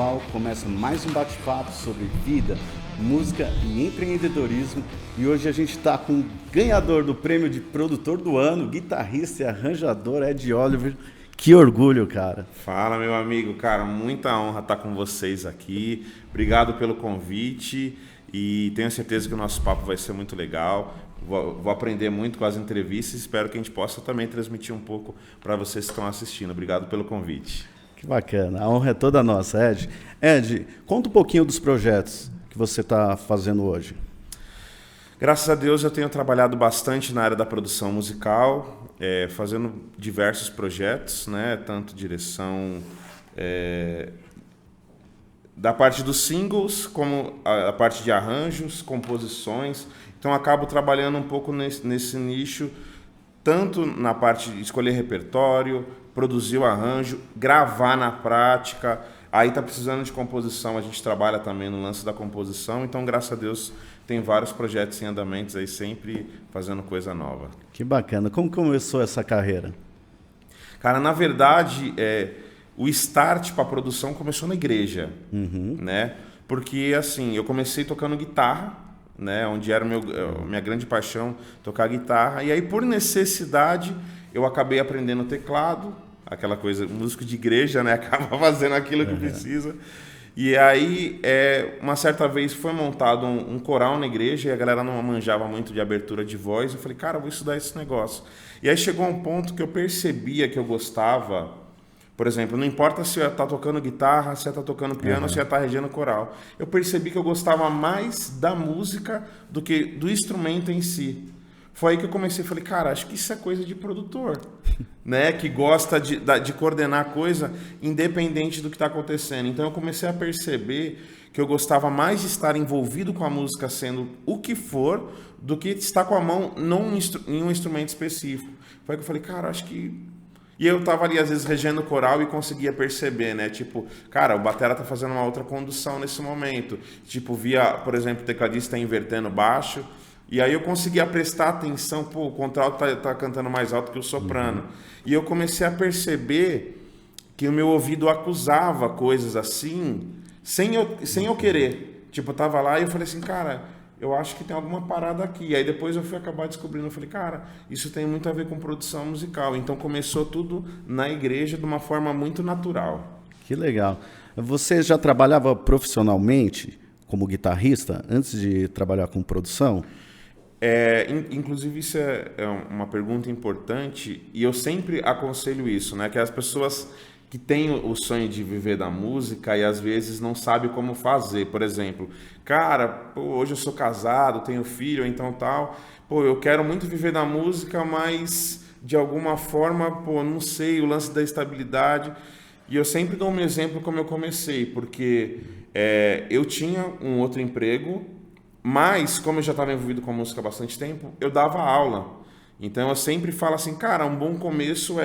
pessoal, começa mais um bate-papo sobre vida, música e empreendedorismo. E hoje a gente está com o ganhador do prêmio de produtor do ano, guitarrista e arranjador Ed Oliver. Que orgulho, cara. Fala, meu amigo, cara, muita honra estar com vocês aqui. Obrigado pelo convite e tenho certeza que o nosso papo vai ser muito legal. Vou aprender muito com as entrevistas e espero que a gente possa também transmitir um pouco para vocês que estão assistindo. Obrigado pelo convite. Que bacana, a honra é toda nossa, Ed. Ed, conta um pouquinho dos projetos que você está fazendo hoje. Graças a Deus eu tenho trabalhado bastante na área da produção musical, fazendo diversos projetos, né? Tanto direção da parte dos singles, como a parte de arranjos, composições. Então acabo trabalhando um pouco nesse nicho, tanto na parte de escolher repertório, produzir o arranjo, gravar na prática. Aí tá precisando de composição, a gente trabalha também no lance da composição. Então, graças a Deus, tem vários projetos em andamentos aí, sempre fazendo coisa nova. Que bacana. Como começou essa carreira? Cara, na verdade, o start para a produção começou na igreja, né? Porque, assim, eu comecei tocando guitarra, né? Onde era minha grande paixão, tocar guitarra. E aí, por necessidade, eu acabei aprendendo teclado, aquela coisa, músico de igreja, né? Acaba fazendo aquilo que precisa. E aí, uma certa vez foi montado um coral na igreja e a galera não manjava muito de abertura de voz. Eu falei, cara, eu vou estudar esse negócio. E aí chegou um ponto que eu percebia que eu gostava. Por exemplo, não importa se eu ia estar tocando guitarra, se eu ia estar tocando piano, se eu ia estar regendo coral. Eu percebi que eu gostava mais da música do que do instrumento em si. Foi aí que eu comecei, falei, cara, acho que isso é coisa de produtor, né? Que gosta de coordenar coisa independente do que está acontecendo. Então eu comecei a perceber que eu gostava mais de estar envolvido com a música sendo o que for, do que estar com a mão em um instrumento específico. Foi aí que eu falei, cara, acho que... E eu tava ali, às vezes, regendo coral e conseguia perceber, né? Tipo, cara, o batera tá fazendo uma outra condução nesse momento. Tipo, via, por exemplo, o tecladista invertendo baixo. E aí eu conseguia prestar atenção, pô, o contralto tá cantando mais alto que o soprano. E eu comecei a perceber que o meu ouvido acusava coisas assim, sem eu querer. Tipo, eu tava lá e eu falei assim, cara, eu acho que tem alguma parada aqui. E aí depois eu fui acabar descobrindo, eu falei, cara, isso tem muito a ver com produção musical. Então começou tudo na igreja de uma forma muito natural. Que legal. Você já trabalhava profissionalmente como guitarrista antes de trabalhar com produção? Inclusive isso é uma pergunta importante e eu sempre aconselho isso, né? Que as pessoas que têm o sonho de viver da música e às vezes não sabem como fazer. Por exemplo, cara, pô, hoje eu sou casado, tenho filho, então tal, pô, eu quero muito viver da música, mas de alguma forma, pô, não sei, o lance da estabilidade. E eu sempre dou um exemplo como eu comecei, porque eu tinha um outro emprego, mas, como eu já estava envolvido com a música há bastante tempo, eu dava aula. Então, eu sempre falo assim, cara, um bom começo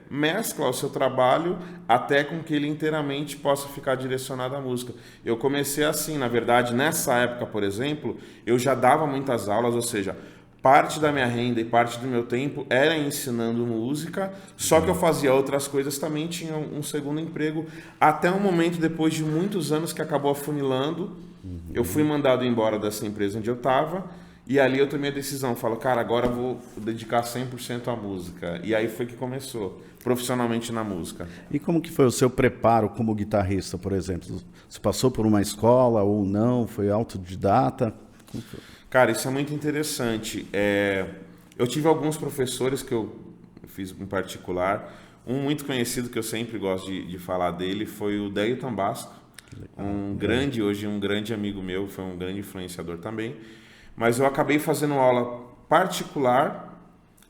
mescla o seu trabalho até com que ele inteiramente possa ficar direcionado à música. Eu comecei assim, na verdade, nessa época, por exemplo, eu já dava muitas aulas, ou seja, parte da minha renda e parte do meu tempo era ensinando música, só que eu fazia outras coisas também, tinha um segundo emprego, até um momento, depois de muitos anos, que acabou afunilando. Eu fui mandado embora dessa empresa onde eu estava e ali eu tomei a decisão, falo, cara, agora eu vou dedicar 100% à música. E aí foi que começou, profissionalmente na música. E como que foi o seu preparo como guitarrista, por exemplo? Você passou por uma escola ou não? Foi autodidata? Como foi? Cara, isso é muito interessante. Eu tive alguns professores que eu fiz em particular. Um muito conhecido que eu sempre gosto de falar dele foi o Deio Tambasco. Um grande amigo meu, foi um grande influenciador também. Mas eu acabei fazendo aula particular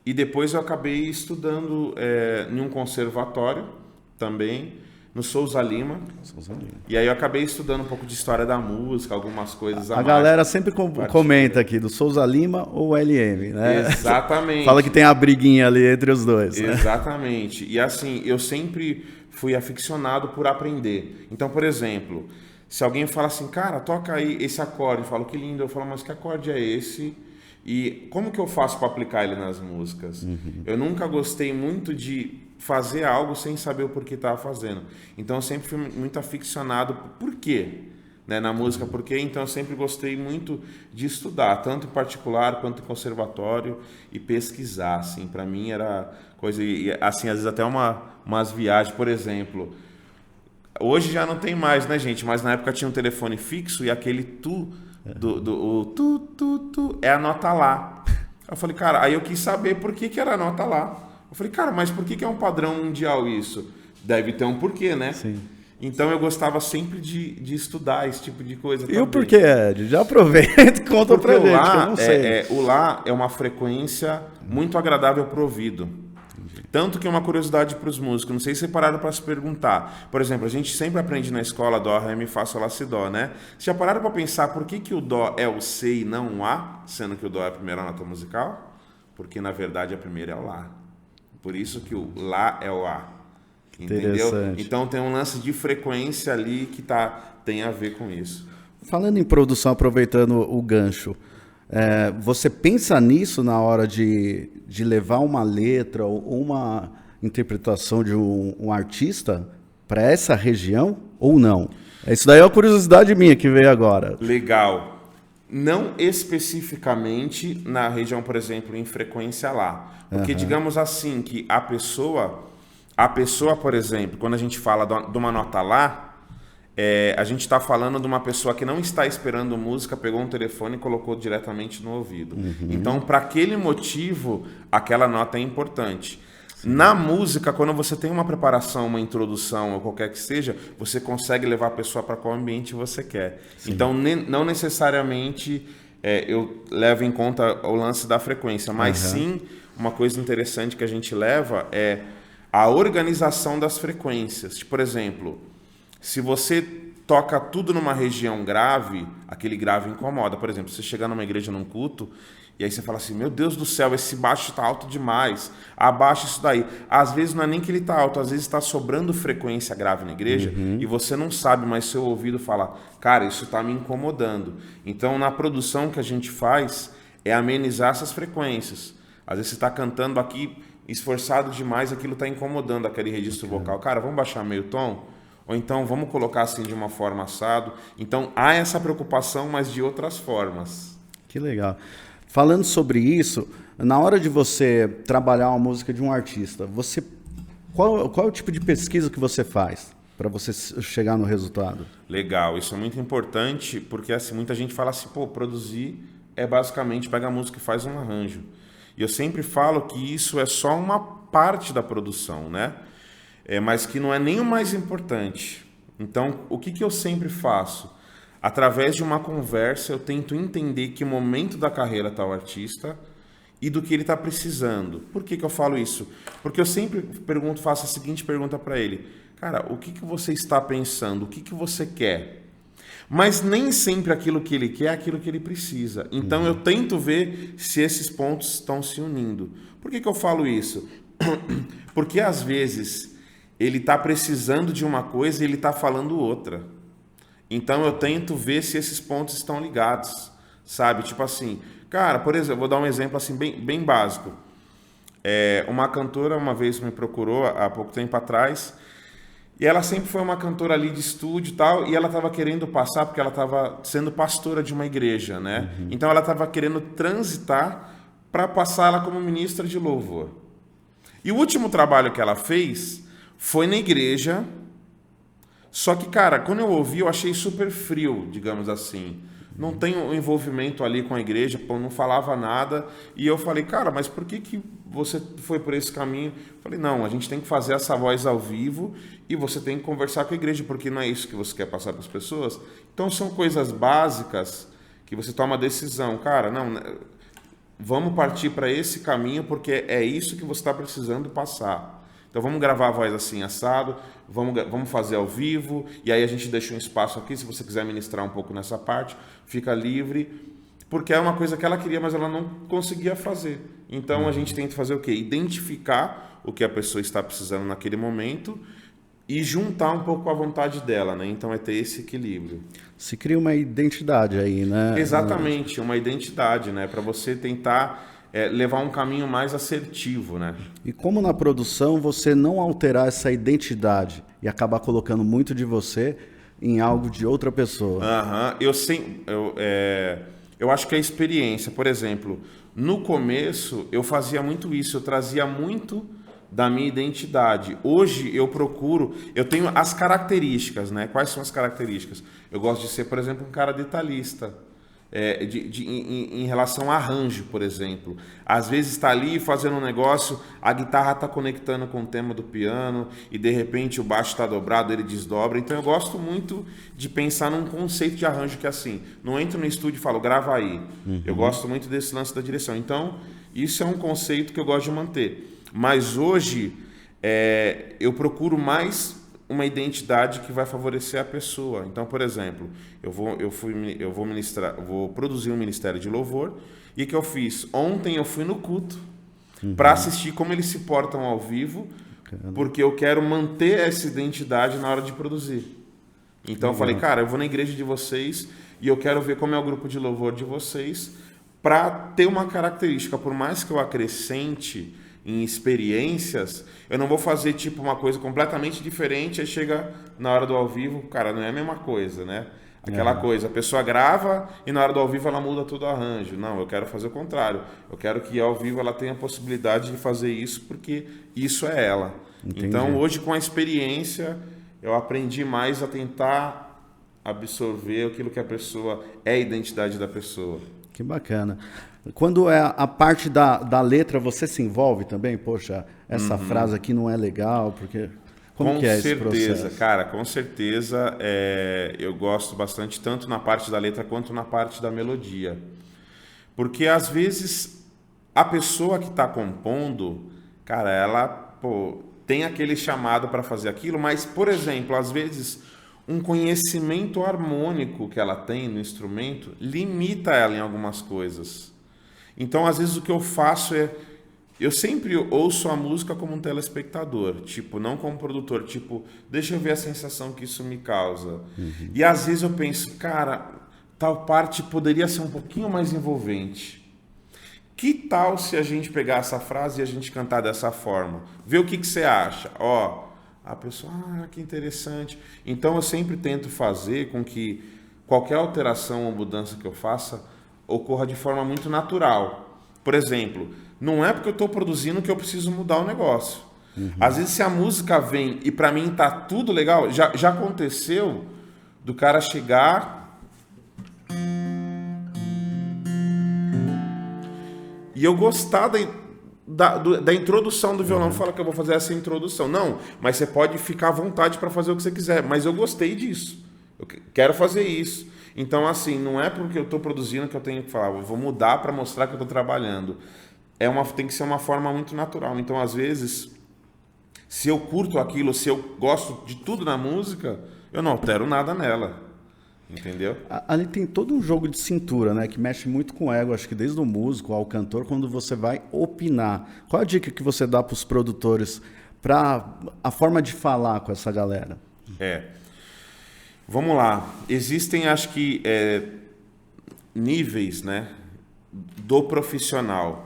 e depois eu acabei estudando em um conservatório também, no Souza Lima. E aí eu acabei estudando um pouco de história da música, algumas coisas a mais. Galera sempre comenta aqui do Souza Lima ou LM, né? Exatamente. Fala que tem a briguinha ali entre os dois. Né? Exatamente. E assim, eu sempre fui aficionado por aprender. Então, por exemplo, se alguém fala assim, cara, toca aí esse acorde, eu falo, que lindo, eu falo, mas que acorde é esse? E como que eu faço para aplicar ele nas músicas? Eu nunca gostei muito de fazer algo sem saber o porquê estava fazendo. Então eu sempre fui muito aficionado por quê, né, na música, porque então eu sempre gostei muito de estudar, tanto em particular quanto em conservatório, e pesquisar, assim, para mim era coisa, e, assim, às vezes até umas viagens, por exemplo, hoje já não tem mais, né, gente, mas na época tinha um telefone fixo e aquele o tu é a nota lá. Eu falei, cara, aí eu quis saber por que era a nota lá. Eu falei, cara, mas por que é um padrão mundial isso? Deve ter um porquê, né? Sim. Então eu gostava sempre de estudar esse tipo de coisa. E também. o porquê, Ed? Já aproveita e conta Porque pra gente, lá, que eu não sei. o lá é uma frequência muito agradável para o ouvido. Tanto que é uma curiosidade para os músicos, não sei se pararam para se perguntar. Por exemplo, a gente sempre aprende na escola dó, ré, mi, fá, sol, lá, si, dó, né? Vocês já pararam para pensar por que o dó é o C e não o A, sendo que o dó é a primeira nota musical? Porque, na verdade, a primeira é o lá. Por isso que o lá é o A. Entendeu? Então tem um lance de frequência ali que tem a ver com isso. Falando em produção, aproveitando o gancho, você pensa nisso na hora de levar uma letra ou uma interpretação de um artista para essa região ou não? Isso daí é uma curiosidade minha que veio agora. Legal. Não especificamente na região, por exemplo, em frequência lá. Porque digamos assim, que a pessoa, por exemplo, quando a gente fala de uma nota lá, a gente está falando de uma pessoa que não está esperando música, pegou um telefone e colocou diretamente no ouvido. Então, para aquele motivo, aquela nota é importante. Sim. Na música, quando você tem uma preparação, uma introdução ou qualquer que seja, você consegue levar a pessoa para qual ambiente você quer. Sim. Então, não necessariamente eu levo em conta o lance da frequência, mas sim, uma coisa interessante que a gente leva é a organização das frequências. Por exemplo, se você toca tudo numa região grave, aquele grave incomoda. Por exemplo, você chegar numa igreja num culto e aí você fala assim, meu Deus do céu, esse baixo está alto demais, abaixa isso daí. Às vezes não é nem que ele está alto, às vezes está sobrando frequência grave na igreja e você não sabe, mas seu ouvido fala, cara, isso está me incomodando. Então, na produção que a gente faz é amenizar essas frequências. Às vezes você está cantando aqui esforçado demais, aquilo está incomodando aquele registro vocal. Cara, vamos baixar meio tom? Ou então vamos colocar assim de uma forma assado. Então há essa preocupação, mas de outras formas. Que legal. Falando sobre isso, na hora de você trabalhar uma música de um artista, qual é o tipo de pesquisa que você faz para você chegar no resultado? Legal, isso é muito importante, porque assim, muita gente fala assim, pô, produzir é basicamente pegar a música e faz um arranjo. E eu sempre falo que isso é só uma parte da produção, né? Mas que não é nem o mais importante. Então, o que eu sempre faço? Através de uma conversa, eu tento entender que momento da carreira está o artista e do que ele está precisando. Por que eu falo isso? Porque eu sempre faço a seguinte pergunta para ele. Cara, o que você está pensando? O que você quer? Mas nem sempre aquilo que ele quer é aquilo que ele precisa. Então, eu tento ver se esses pontos estão se unindo. Por que eu falo isso? Porque, às vezes, ele está precisando de uma coisa e ele está falando outra. Então, eu tento ver se esses pontos estão ligados, sabe? Tipo assim, cara, por exemplo, vou dar um exemplo assim bem básico. Uma cantora uma vez me procurou, há pouco tempo atrás, e ela sempre foi uma cantora ali de estúdio e tal, e ela estava querendo passar, porque ela estava sendo pastora de uma igreja, né? Então, ela estava querendo transitar para passar ela como ministra de louvor. E o último trabalho que ela fez foi na igreja. Só que, cara, quando eu ouvi, eu achei super frio, digamos assim. Não tem um envolvimento ali com a igreja, não falava nada. E eu falei, cara, mas por que você foi por esse caminho? Eu falei, não, a gente tem que fazer essa voz ao vivo e você tem que conversar com a igreja, porque não é isso que você quer passar para as pessoas. Então, são coisas básicas que você toma a decisão. Cara, não, vamos partir para esse caminho, porque é isso que você está precisando passar. Então vamos gravar a voz assim, assado, vamos fazer ao vivo, e aí a gente deixa um espaço aqui, se você quiser ministrar um pouco nessa parte, fica livre, porque é uma coisa que ela queria, mas ela não conseguia fazer. Então a gente tenta fazer o quê? Identificar o que a pessoa está precisando naquele momento e juntar um pouco a vontade dela, né? Então é ter esse equilíbrio. Se cria uma identidade aí, né? Exatamente, uma identidade, né? Para você tentar levar um caminho mais assertivo, né? E como na produção você não alterar essa identidade e acabar colocando muito de você em algo de outra pessoa? Eu acho que a experiência, por exemplo, no começo eu fazia muito isso, eu trazia muito da minha identidade. Hoje eu tenho as características, né? Quais são as características? Eu gosto de ser, por exemplo, um cara detalhista. Em relação a arranjo, por exemplo. Às vezes está ali fazendo um negócio, a guitarra está conectando com o tema do piano e de repente o baixo está dobrado, ele desdobra. Então eu gosto muito de pensar num conceito de arranjo que é assim, não entro no estúdio e falo, grava aí. Eu gosto muito desse lance da direção. Então isso é um conceito que eu gosto de manter. Mas hoje eu procuro mais uma identidade que vai favorecer a pessoa. Então, por exemplo, eu vou produzir um ministério de louvor e o que eu fiz? Ontem eu fui no culto para assistir como eles se portam ao vivo, porque eu quero manter essa identidade na hora de produzir. Então eu falei, cara, eu vou na igreja de vocês e eu quero ver como é o grupo de louvor de vocês para ter uma característica, por mais que eu acrescente em experiências, eu não vou fazer tipo uma coisa completamente diferente, aí chega na hora do ao vivo, cara, não é a mesma coisa, né? Aquela coisa, a pessoa grava e na hora do ao vivo ela muda todo o arranjo. Não, eu quero fazer o contrário. Eu quero que ao vivo ela tenha a possibilidade de fazer isso porque isso é ela. Entendi. Então hoje com a experiência eu aprendi mais a tentar absorver aquilo que a pessoa a identidade da pessoa. Que bacana. Quando é a parte da letra, você se envolve também? Poxa, essa frase aqui não é legal, porque... Como que é esse processo? Cara, com certeza eu gosto bastante, tanto na parte da letra quanto na parte da melodia. Porque às vezes a pessoa que está compondo, cara, ela tem aquele chamado para fazer aquilo, mas, por exemplo, às vezes um conhecimento harmônico que ela tem no instrumento limita ela em algumas coisas. Então, às vezes, o que eu faço eu sempre ouço a música como um telespectador, tipo, não como produtor, tipo, deixa eu ver a sensação que isso me causa. E às vezes eu penso, cara, tal parte poderia ser um pouquinho mais envolvente. Que tal se a gente pegar essa frase e a gente cantar dessa forma? Vê o que você acha. A pessoa, que interessante. Então eu sempre tento fazer com que qualquer alteração ou mudança que eu faça ocorra de forma muito natural. Por exemplo, não é porque eu estou produzindo que eu preciso mudar o negócio. Às vezes, se a música vem e para mim tá tudo legal, já aconteceu do cara chegar e eu gostar da introdução do violão, fala que eu vou fazer essa introdução. Não, mas você pode ficar à vontade para fazer o que você quiser, mas eu gostei disso. Eu quero fazer isso. Então, assim, não é porque eu estou produzindo que eu tenho que falar, eu vou mudar para mostrar que eu estou trabalhando. Tem que ser uma forma muito natural. Então, às vezes, se eu curto aquilo, se eu gosto de tudo na música, eu não altero nada nela. Entendeu? Ali tem todo um jogo de cintura, né? Que mexe muito com o ego, acho que desde o músico ao cantor, quando você vai opinar. Qual a dica que você dá para os produtores para a forma de falar com essa galera? Vamos lá. Existem, acho que, níveis, né, do profissional.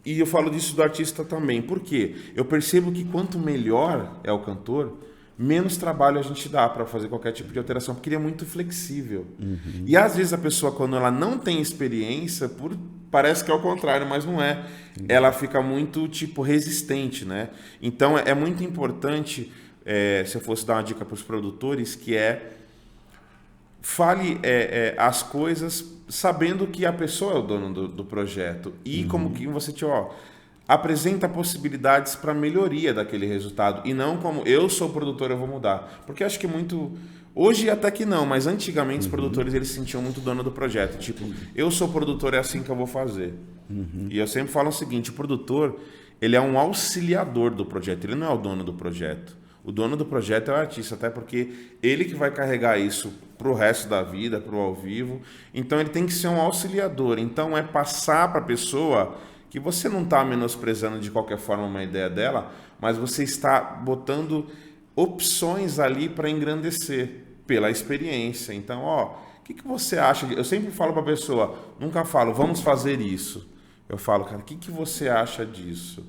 E eu falo disso do artista também. Por quê? Eu percebo que quanto melhor é o cantor, menos trabalho a gente dá para fazer qualquer tipo de alteração, porque ele é muito flexível. E às vezes a pessoa, quando ela não tem experiência, parece que é o contrário, mas não é. Ela fica muito, tipo, resistente, né? Então é muito importante, se eu fosse dar uma dica para os produtores, que fale as coisas sabendo que a pessoa é o dono do projeto e como que você apresenta possibilidades para melhoria daquele resultado e não como eu sou produtor, eu vou mudar. Porque acho que hoje até que não, mas antigamente os produtores eles se sentiam muito dono do projeto. Tipo, eu sou produtor, é assim que eu vou fazer. E eu sempre falo o seguinte, o produtor ele é um auxiliador do projeto, ele não é o dono do projeto. O dono do projeto é o artista, até porque ele que vai carregar isso para o resto da vida, para o ao vivo. Então ele tem que ser um auxiliador. Então é passar para a pessoa que você não está menosprezando de qualquer forma uma ideia dela, mas você está botando opções ali para engrandecer pela experiência. Então, o que você acha? Eu sempre falo para a pessoa, nunca falo, vamos fazer isso. Eu falo, cara, o que você acha disso?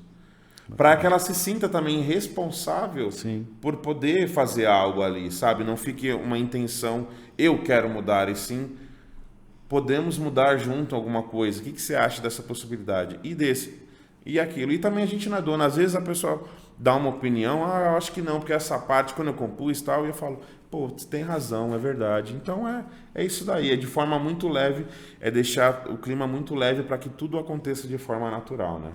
Para que ela se sinta também responsável Sim. por poder fazer algo ali, sabe? Não fique uma intenção, eu quero mudar, e sim, podemos mudar junto alguma coisa. O que você acha dessa possibilidade? E desse, e aquilo. E também a gente não é dono. Às vezes a pessoa dá uma opinião, eu acho que não, porque essa parte, quando eu compus e tal, eu falo, pô, você tem razão, é verdade. Então é isso daí, é de forma muito leve, é deixar o clima muito leve para que tudo aconteça de forma natural, né?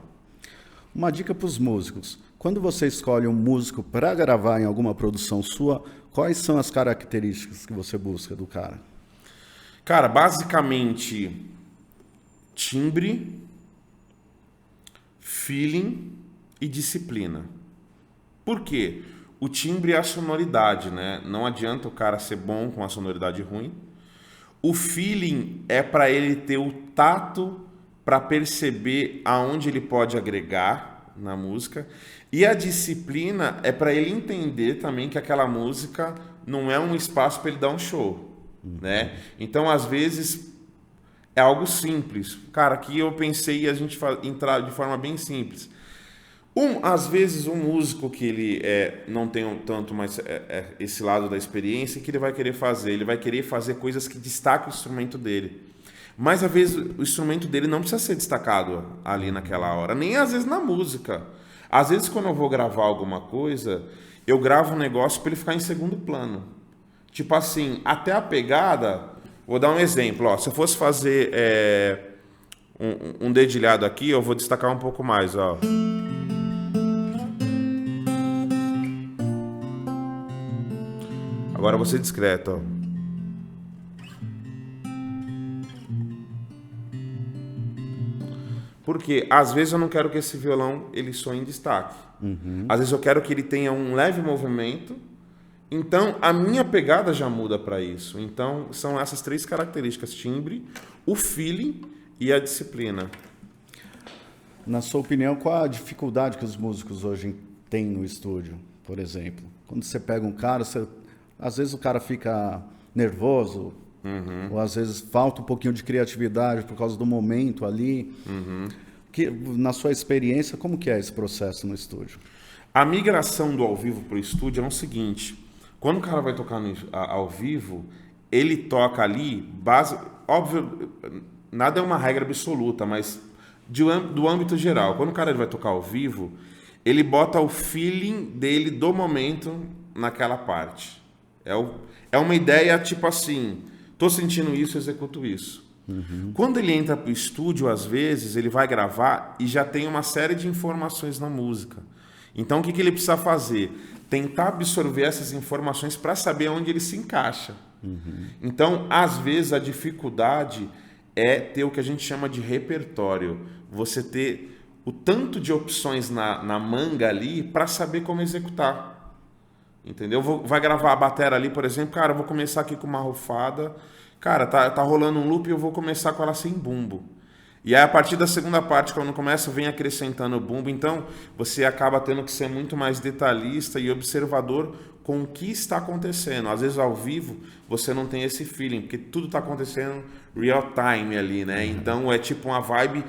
Uma dica para os músicos. Quando você escolhe um músico para gravar em alguma produção sua, quais são as características que você busca do cara? Cara, basicamente, timbre, feeling e disciplina. Por quê? O timbre é a sonoridade, né? Não adianta o cara ser bom com a sonoridade ruim. O feeling é para ele ter o tato para perceber aonde ele pode agregar na música. E a disciplina é para ele entender também que aquela música não é um espaço para ele dar um show, né? Então, às vezes, é algo simples. Cara, aqui eu pensei a gente entrar de forma bem simples. Às vezes, um músico que ele não tem tanto mais esse lado da experiência, que ele vai querer fazer? Ele vai querer fazer coisas que destacam o instrumento dele. Mas, às vezes, o instrumento dele não precisa ser destacado ali naquela hora. Nem, às vezes, na música. Às vezes, quando eu vou gravar alguma coisa, eu gravo um negócio para ele ficar em segundo plano. Tipo assim, até a pegada... Vou dar um exemplo. Ó, se eu fosse fazer um dedilhado aqui, eu vou destacar um pouco mais. Ó. Agora eu vou ser discreto. Ó. Porque às vezes eu não quero que esse violão ele soe em destaque. Às vezes eu quero que ele tenha um leve movimento. Então a minha pegada já muda para isso. Então são essas três características: timbre, o feeling e a disciplina. Na sua opinião, qual a dificuldade que os músicos hoje têm no estúdio, por exemplo? Quando você pega um cara, às vezes o cara fica nervoso, ou às vezes falta um pouquinho de criatividade por causa do momento ali. Que, na sua experiência, como que é esse processo no estúdio? A migração do ao vivo para o estúdio é o seguinte: quando o cara vai tocar ao vivo, ele toca ali, óbvio, nada é uma regra absoluta, mas do âmbito geral, quando o cara vai tocar ao vivo, ele bota o feeling dele do momento naquela parte. É uma ideia tipo assim, tô sentindo isso, executo isso. Quando ele entra para o estúdio, às vezes, ele vai gravar e já tem uma série de informações na música. Então, o que ele precisa fazer? Tentar absorver essas informações para saber onde ele se encaixa. Então, às vezes, a dificuldade é ter o que a gente chama de repertório. Você ter o tanto de opções na manga ali para saber como executar. Entendeu? Vai gravar a bateria ali, por exemplo, cara, eu vou começar aqui com uma rufada. Cara, tá rolando um loop e eu vou começar com ela sem bumbo. E aí, a partir da segunda parte, quando começa, vem acrescentando o bumbo. Então, você acaba tendo que ser muito mais detalhista e observador com o que está acontecendo. Às vezes, ao vivo, você não tem esse feeling, porque tudo está acontecendo real time ali, né? Então, é tipo uma vibe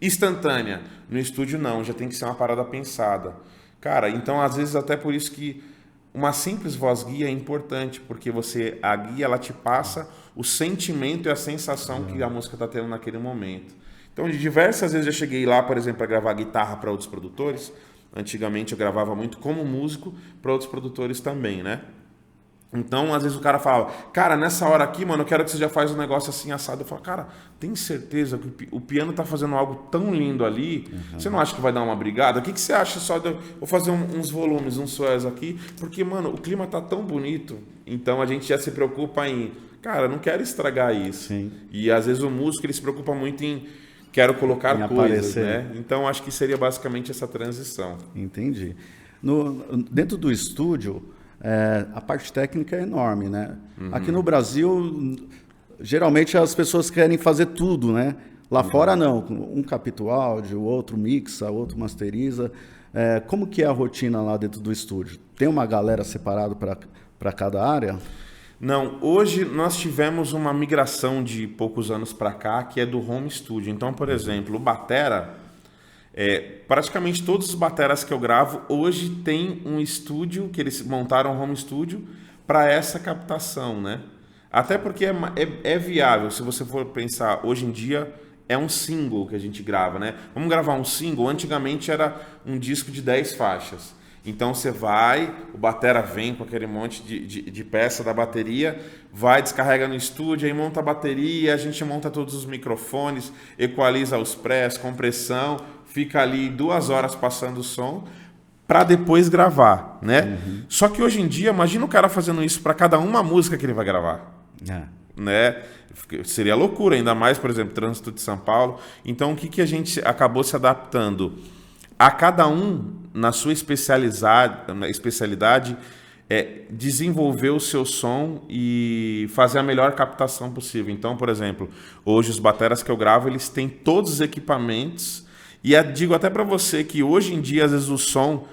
instantânea. No estúdio, não. Já tem que ser uma parada pensada. Cara, então, às vezes, até por isso que uma simples voz guia é importante, porque a guia, ela te passa o sentimento e a sensação que a música está tendo naquele momento. Então, de diversas vezes eu cheguei lá, por exemplo, para gravar guitarra para outros produtores. Antigamente eu gravava muito como músico para outros produtores também, né? Então, às vezes o cara falava, cara, nessa hora aqui, mano, eu quero que você já faz um negócio assim assado. Eu falo, cara, tem certeza que o piano tá fazendo algo tão lindo ali? Você não acha que vai dar uma brigada? O que você acha só de eu vou fazer uns volumes, uns swells aqui? Porque, mano, o clima tá tão bonito. Então a gente já se preocupa em, cara, não quero estragar isso. Sim. E às vezes o músico ele se preocupa muito em quero colocar coisas, aparecer, né? Então acho que seria basicamente essa transição. Entendi. Dentro do estúdio, a parte técnica é enorme, né? Aqui no Brasil, geralmente as pessoas querem fazer tudo, né? Lá fora não, um capta o áudio, o outro mixa, o outro masteriza. Como que é a rotina lá dentro do estúdio? Tem uma galera separada para cada área? Não, hoje nós tivemos uma migração de poucos anos para cá, que é do home studio. Então, por exemplo, o batera, praticamente todos os bateras que eu gravo hoje tem um estúdio, que eles montaram um home studio para essa captação, né? Até porque é viável, se você for pensar, hoje em dia é um single que a gente grava, né? Vamos gravar um single, antigamente era um disco de 10 faixas. Então você vai, o batera vem com aquele monte de peça da bateria, vai, descarrega no estúdio, aí monta a bateria, a gente monta todos os microfones, equaliza os prés, compressão, fica ali 2 horas passando o som para depois gravar, né? Só que hoje em dia, imagina o cara fazendo isso para cada uma música que ele vai gravar, né? Seria loucura, ainda mais, por exemplo, Trânsito de São Paulo. Então o que a gente acabou se adaptando? A cada um, na sua especialidade, desenvolver o seu som e fazer a melhor captação possível. Então, por exemplo, hoje os bateras que eu gravo, eles têm todos os equipamentos. E digo até para você que hoje em dia, às vezes, o som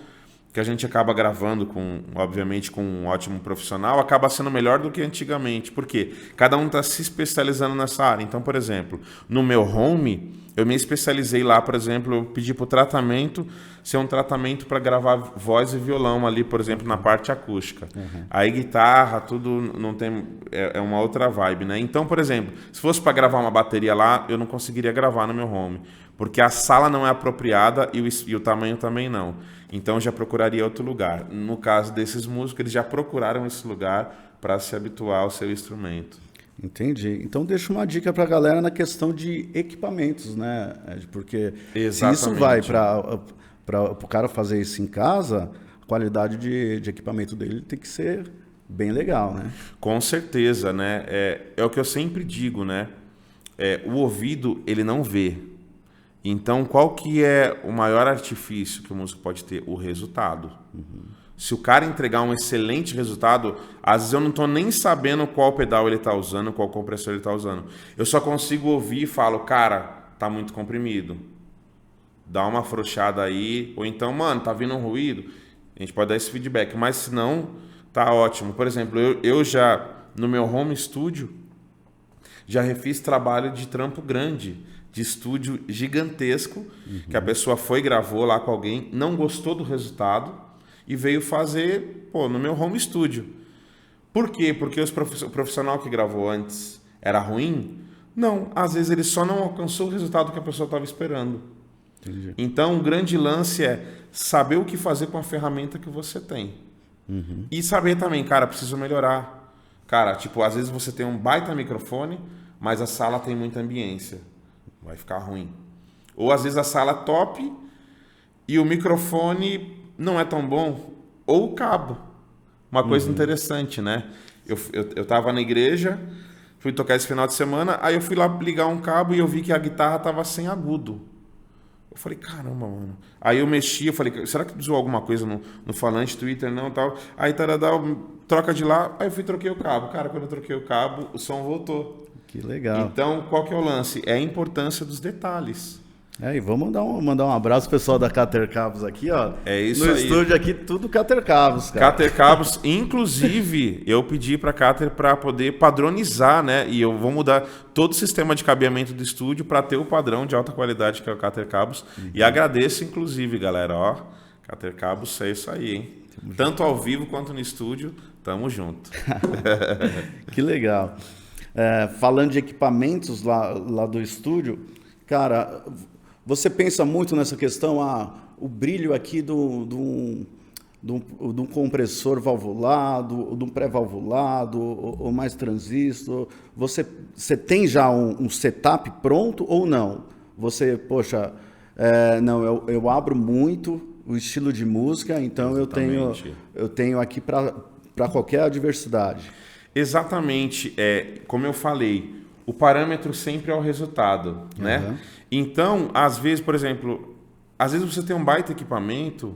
que a gente acaba gravando, obviamente, com um ótimo profissional, acaba sendo melhor do que antigamente. Por quê? Cada um está se especializando nessa área. Então, por exemplo, no meu home, eu me especializei lá, por exemplo, eu pedi para o tratamento ser um tratamento para gravar voz e violão ali, por exemplo, na parte acústica. Aí guitarra, tudo não tem, é uma outra vibe, né? Então, por exemplo, se fosse para gravar uma bateria lá, eu não conseguiria gravar no meu home, porque a sala não é apropriada e o tamanho também não. Então, eu já procuraria outro lugar. No caso desses músicos, eles já procuraram esse lugar para se habituar ao seu instrumento. Entendi. Então deixa uma dica para a galera na questão de equipamentos, né? Porque Exatamente. Se isso vai para o cara fazer isso em casa, a qualidade de equipamento dele tem que ser bem legal, né? Com certeza, né? É o que eu sempre digo, né? O ouvido, ele não vê. Então, qual que é o maior artifício que o músico pode ter? O resultado. Se o cara entregar um excelente resultado, às vezes eu não estou nem sabendo qual pedal ele está usando, qual compressor ele está usando. Eu só consigo ouvir e falo, cara, tá muito comprimido. Dá uma afrouxada aí. Ou então, mano, tá vindo um ruído. A gente pode dar esse feedback. Mas se não, tá ótimo. Por exemplo, eu já, no meu home studio, já refiz trabalho de trampo grande, de estúdio gigantesco, que a pessoa foi e gravou lá com alguém, não gostou do resultado, e veio fazer, no meu home studio. Por quê? Porque o profissional que gravou antes era ruim? Não, às vezes ele só não alcançou o resultado que a pessoa estava esperando. Entendi. Então, o grande lance é saber o que fazer com a ferramenta que você tem. E saber também, cara, preciso melhorar. Cara, tipo, às vezes você tem um baita microfone, mas a sala tem muita ambiência. Vai ficar ruim. Ou às vezes a sala é top e o microfone não é tão bom, ou o cabo. Uma coisa interessante, né? Eu tava na igreja, fui tocar esse final de semana, aí eu fui lá ligar um cabo e eu vi que a guitarra tava sem agudo. Eu falei, caramba, mano. Aí eu mexi, eu falei, será que zoou alguma coisa no falante, Twitter, não, tal. Aí troca de lá, aí eu troquei o cabo. Cara, quando eu troquei o cabo, o som voltou. Que legal. Então, qual que é o lance? É a importância dos detalhes. E vamos mandar um abraço pro pessoal da Cater Cabos aqui, ó. É isso no aí. Estúdio aqui, tudo Cater Cabos, cara. Cater Cabos, inclusive, eu pedi para a Cater para poder padronizar, né? E eu vou mudar todo o sistema de cabeamento do estúdio para ter o padrão de alta qualidade que é o Cater Cabos. E agradeço, inclusive, galera, ó. Cater Cabos, é isso aí, hein? Tanto ao vivo quanto no estúdio, tamo junto. Que legal. Falando de equipamentos lá do estúdio, cara, você pensa muito nessa questão, o brilho aqui de um compressor valvulado, de um pré-valvulado, ou mais transistor. Você tem já um setup pronto ou não? Você, não, eu abro muito o estilo de música, então eu tenho aqui para qualquer adversidade. Exatamente. Como eu falei, o parâmetro sempre é o resultado, né? Então, às vezes, por exemplo, você tem um baita equipamento,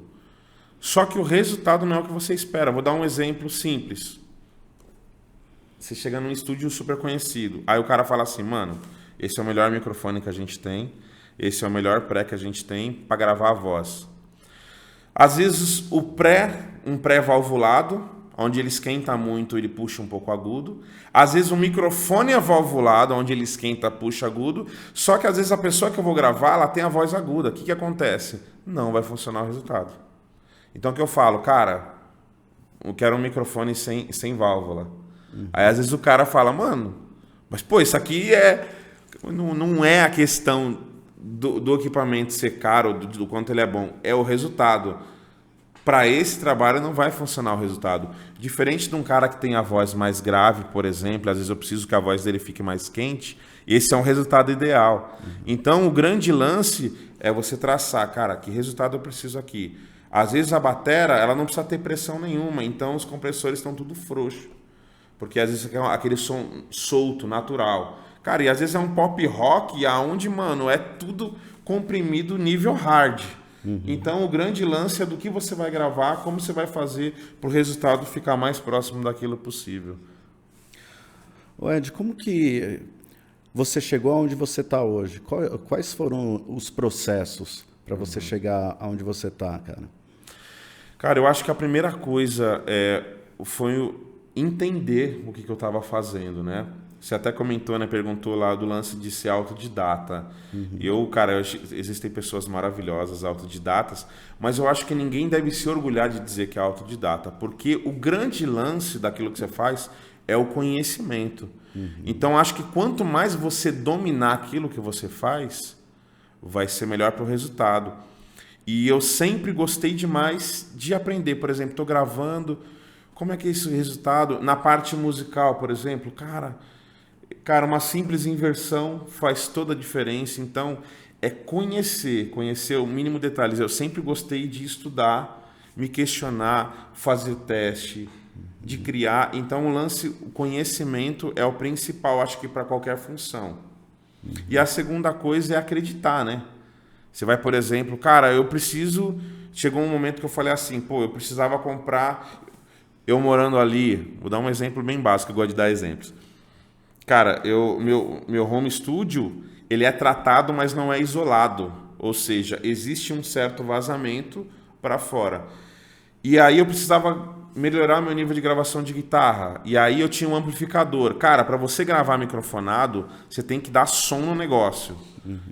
só que o resultado não é o que você espera. Vou dar um exemplo simples. Você chega num estúdio super conhecido, aí o cara fala assim, mano, esse é o melhor microfone que a gente tem, esse é o melhor pré que a gente tem para gravar a voz. Às vezes, um pré-valvulado, onde ele esquenta muito, ele puxa um pouco agudo. Às vezes o microfone é valvulado, onde ele esquenta, puxa agudo. Só que às vezes a pessoa que eu vou gravar, ela tem a voz aguda. O que acontece? Não vai funcionar o resultado. Então o que eu falo? Cara, eu quero um microfone sem válvula. Aí às vezes o cara fala, mano, mas pô, isso aqui não é a questão do equipamento ser caro, do quanto ele é bom, é o resultado. Para esse trabalho não vai funcionar o resultado. Diferente de um cara que tem a voz mais grave, por exemplo, às vezes eu preciso que a voz dele fique mais quente, esse é um resultado ideal. Então o grande lance é você traçar, cara, que resultado eu preciso aqui. Às vezes a batera, ela não precisa ter pressão nenhuma, então os compressores estão tudo frouxo. Porque às vezes é aquele som solto, natural. Cara, e às vezes é um pop rock aonde, mano, é tudo comprimido nível hard. Então o grande lance é do que você vai gravar, como você vai fazer para o resultado ficar mais próximo daquilo possível. Ed, como que você chegou aonde você está hoje? Quais foram os processos para você chegar aonde você está, cara? Cara, eu acho que a primeira coisa foi entender o que eu estava fazendo, né? Você até comentou, né? Perguntou lá do lance de ser autodidata. Existem pessoas maravilhosas, autodidatas, mas eu acho que ninguém deve se orgulhar de dizer que é autodidata, porque o grande lance daquilo que você faz é o conhecimento. Então, acho que quanto mais você dominar aquilo que você faz, vai ser melhor para o resultado. E eu sempre gostei demais de aprender. Por exemplo, estou gravando, como é que é esse resultado? Na parte musical, por exemplo, Cara, uma simples inversão faz toda a diferença. Então, é conhecer o mínimo detalhes. Eu sempre gostei de estudar, me questionar, fazer teste, de criar. Então, o conhecimento é o principal, acho que para qualquer função. E a segunda coisa é acreditar, né? Você vai, por exemplo, cara, chegou um momento que eu falei assim, pô, eu precisava comprar, eu morando ali, vou dar um exemplo bem básico, eu gosto de dar exemplos. Cara, meu home studio, ele é tratado, mas não é isolado. Ou seja, existe um certo vazamento para fora. E aí eu precisava melhorar meu nível de gravação de guitarra. E aí eu tinha um amplificador. Cara, para você gravar microfonado, você tem que dar som no negócio.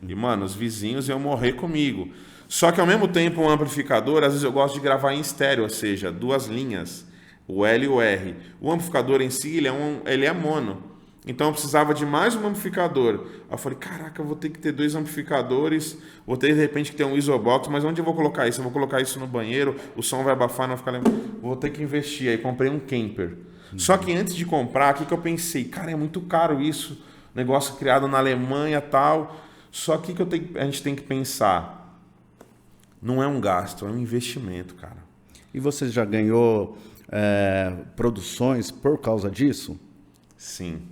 E, mano, os vizinhos iam morrer comigo. Só que, ao mesmo tempo, um amplificador, às vezes eu gosto de gravar em estéreo, ou seja, duas linhas, o L e o R. O amplificador em si, ele é mono. Então eu precisava de mais um amplificador. Aí eu falei, caraca, eu vou ter que ter 2 amplificadores, vou ter de repente que ter um isobox, mas onde eu vou colocar isso? Eu vou colocar isso no banheiro, o som vai abafar, não vai ficar... Vou ter que investir. Aí comprei um Kemper. Só que antes de comprar, o que eu pensei? Cara, é muito caro isso, negócio criado na Alemanha e tal. Só que a gente tem que pensar, não é um gasto, é um investimento, cara. E você já ganhou produções por causa disso? Sim.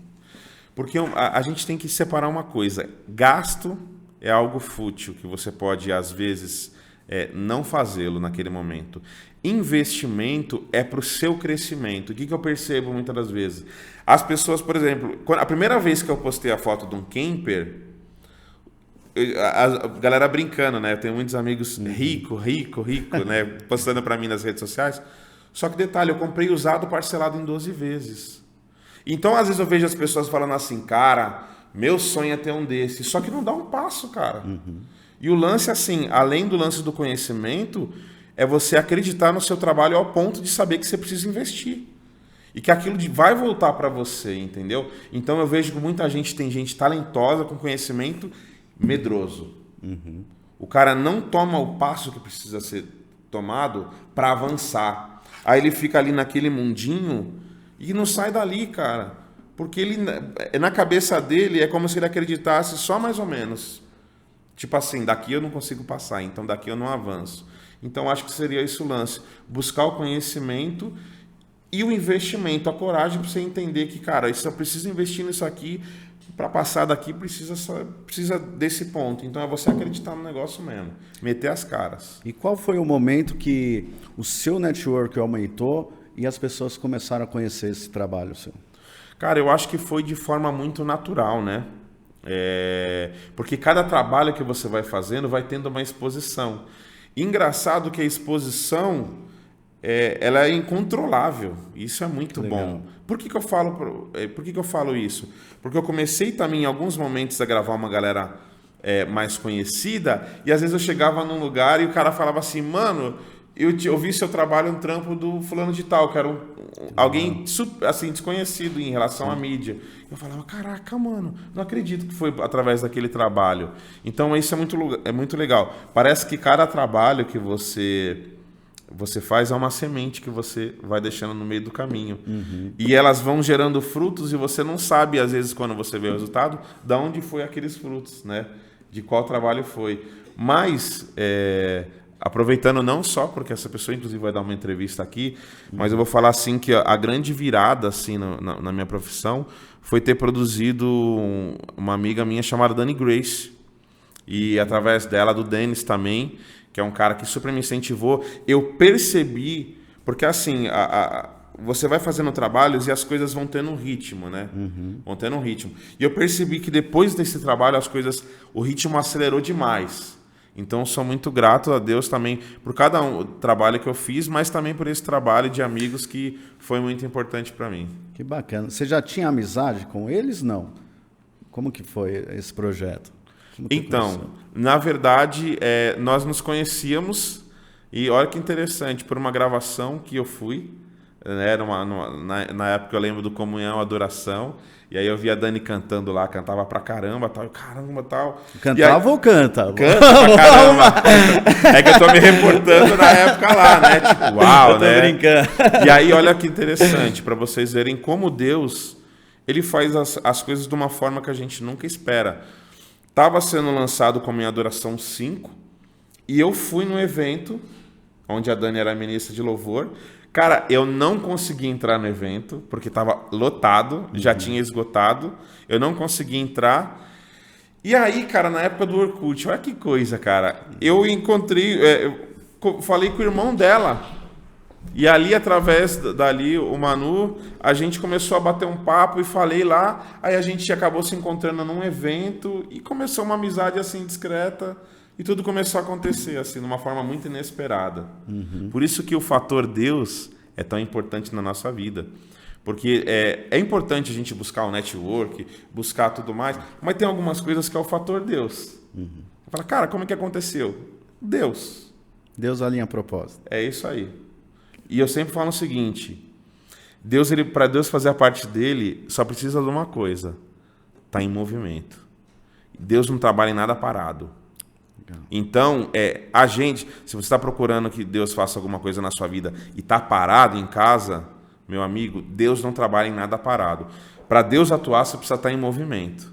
Porque a gente tem que separar uma coisa. Gasto é algo fútil, que você pode, às vezes, não fazê-lo naquele momento. Investimento é para o seu crescimento. O que eu percebo muitas das vezes? As pessoas, por exemplo, a primeira vez que eu postei a foto de um camper, a galera brincando, né? Eu tenho muitos amigos rico, né? Postando para mim nas redes sociais. Só que detalhe, eu comprei usado parcelado em 12 vezes. Então, às vezes eu vejo as pessoas falando assim, cara, meu sonho é ter um desse. Só que não dá um passo, cara. E o lance, assim, além do lance do conhecimento, é você acreditar no seu trabalho ao ponto de saber que você precisa investir. E que aquilo vai voltar para você, entendeu? Então, eu vejo que muita gente, tem gente talentosa, com conhecimento medroso. O cara não toma o passo que precisa ser tomado para avançar. Aí ele fica ali naquele mundinho... E não sai dali, cara. Porque ele, na cabeça dele, é como se ele acreditasse só mais ou menos. Tipo assim, daqui eu não consigo passar, então daqui eu não avanço. Então, acho que seria isso o lance. Buscar o conhecimento e o investimento, a coragem para você entender que, cara, eu preciso investir nisso aqui, para passar daqui precisa desse ponto. Então, é você acreditar no negócio mesmo. Meter as caras. E qual foi o momento que o seu network aumentou e as pessoas começaram a conhecer esse trabalho seu? Cara, eu acho que foi de forma muito natural, né? Porque cada trabalho que você vai fazendo vai tendo uma exposição. Engraçado que a exposição ela é incontrolável. Isso é muito Legal. bom. Por que eu falo isso? Porque eu comecei também em alguns momentos a gravar uma galera mais conhecida, e às vezes eu chegava num lugar e o cara falava assim, mano, eu vi seu trabalho no trampo do fulano de tal, que era alguém assim, desconhecido em relação à mídia. Eu falava, caraca, mano, não acredito que foi através daquele trabalho. Então isso é muito legal. Parece que cada trabalho que você faz é uma semente que você vai deixando no meio do caminho. E elas vão gerando frutos e você não sabe, às vezes, quando você vê o resultado, de onde foi aqueles frutos, né? De qual trabalho foi. Mas, aproveitando não só porque essa pessoa, inclusive, vai dar uma entrevista aqui, mas eu vou falar assim que a grande virada assim, na minha profissão foi ter produzido uma amiga minha chamada Dani Grace. E através dela, do Denis também, que é um cara que super me incentivou, eu percebi, porque assim, você vai fazendo trabalhos e as coisas vão tendo um ritmo, né? Vão tendo um ritmo. E eu percebi que depois desse trabalho, o ritmo acelerou demais. Então, eu sou muito grato a Deus também por cada trabalho que eu fiz, mas também por esse trabalho de amigos que foi muito importante para mim. Que bacana. Você já tinha amizade com eles? Não. Como que foi esse projeto? Então, na verdade, nós nos conhecíamos e olha que interessante, por uma gravação que eu fui, né, na época eu lembro do Comunhão, Adoração, e aí eu vi a Dani cantando lá, cantava pra caramba, tal, tal. Cantava ou canta? Canta pra caramba. É que eu tô me reportando na época lá, né? Tipo, uau, eu tô né? brincando. E aí, olha que interessante, para vocês verem como Deus, ele faz as coisas de uma forma que a gente nunca espera. Estava sendo lançado como em Adoração 5, e eu fui no evento, onde a Dani era ministra de louvor. Cara, eu não consegui entrar no evento, porque estava lotado, já tinha esgotado, eu não consegui entrar. E aí, cara, na época do Orkut, olha que coisa, cara, eu encontrei, falei com o irmão dela, e ali, através dali, o Manu, a gente começou a bater um papo e falei lá, aí a gente acabou se encontrando num evento e começou uma amizade assim discreta e tudo começou a acontecer assim, de uma forma muito inesperada. Por isso que o fator Deus é tão importante na nossa vida. Porque é importante a gente buscar o network, buscar tudo mais, mas tem algumas coisas que é o fator Deus. Fala, cara, como é que aconteceu? Deus. Deus alinha a propósito. É isso aí. E eu sempre falo o seguinte, para Deus fazer a parte dele, só precisa de uma coisa, tá em movimento. Deus não trabalha em nada parado. Legal. Então, a gente, se você está procurando que Deus faça alguma coisa na sua vida e está parado em casa, meu amigo, Deus não trabalha em nada parado. Para Deus atuar, você precisa estar em movimento.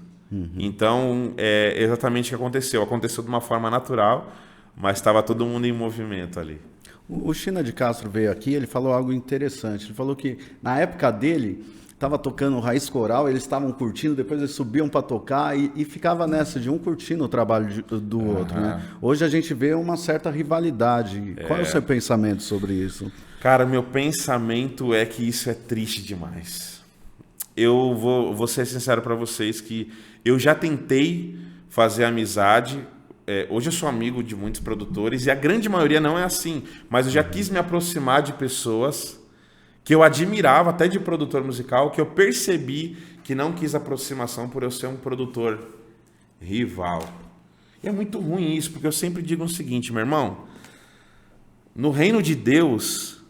Então, é exatamente o que aconteceu. Aconteceu de uma forma natural, mas estava todo mundo em movimento ali. O China de Castro veio aqui, ele falou algo interessante. Ele falou que na época dele, estava tocando Raiz Coral, eles estavam curtindo, depois eles subiam para tocar e ficava nessa de um curtindo o trabalho do outro. Né? Hoje a gente vê uma certa rivalidade. Qual é o seu pensamento sobre isso? Cara, meu pensamento é que isso é triste demais. Eu vou ser sincero para vocês que eu já tentei fazer amizade. Hoje eu sou amigo de muitos produtores e a grande maioria não é assim, mas eu já quis me aproximar de pessoas que eu admirava, até de produtor musical, que eu percebi que não quis aproximação por eu ser um produtor rival. E é muito ruim isso, porque eu sempre digo o seguinte, meu irmão, no reino de Deus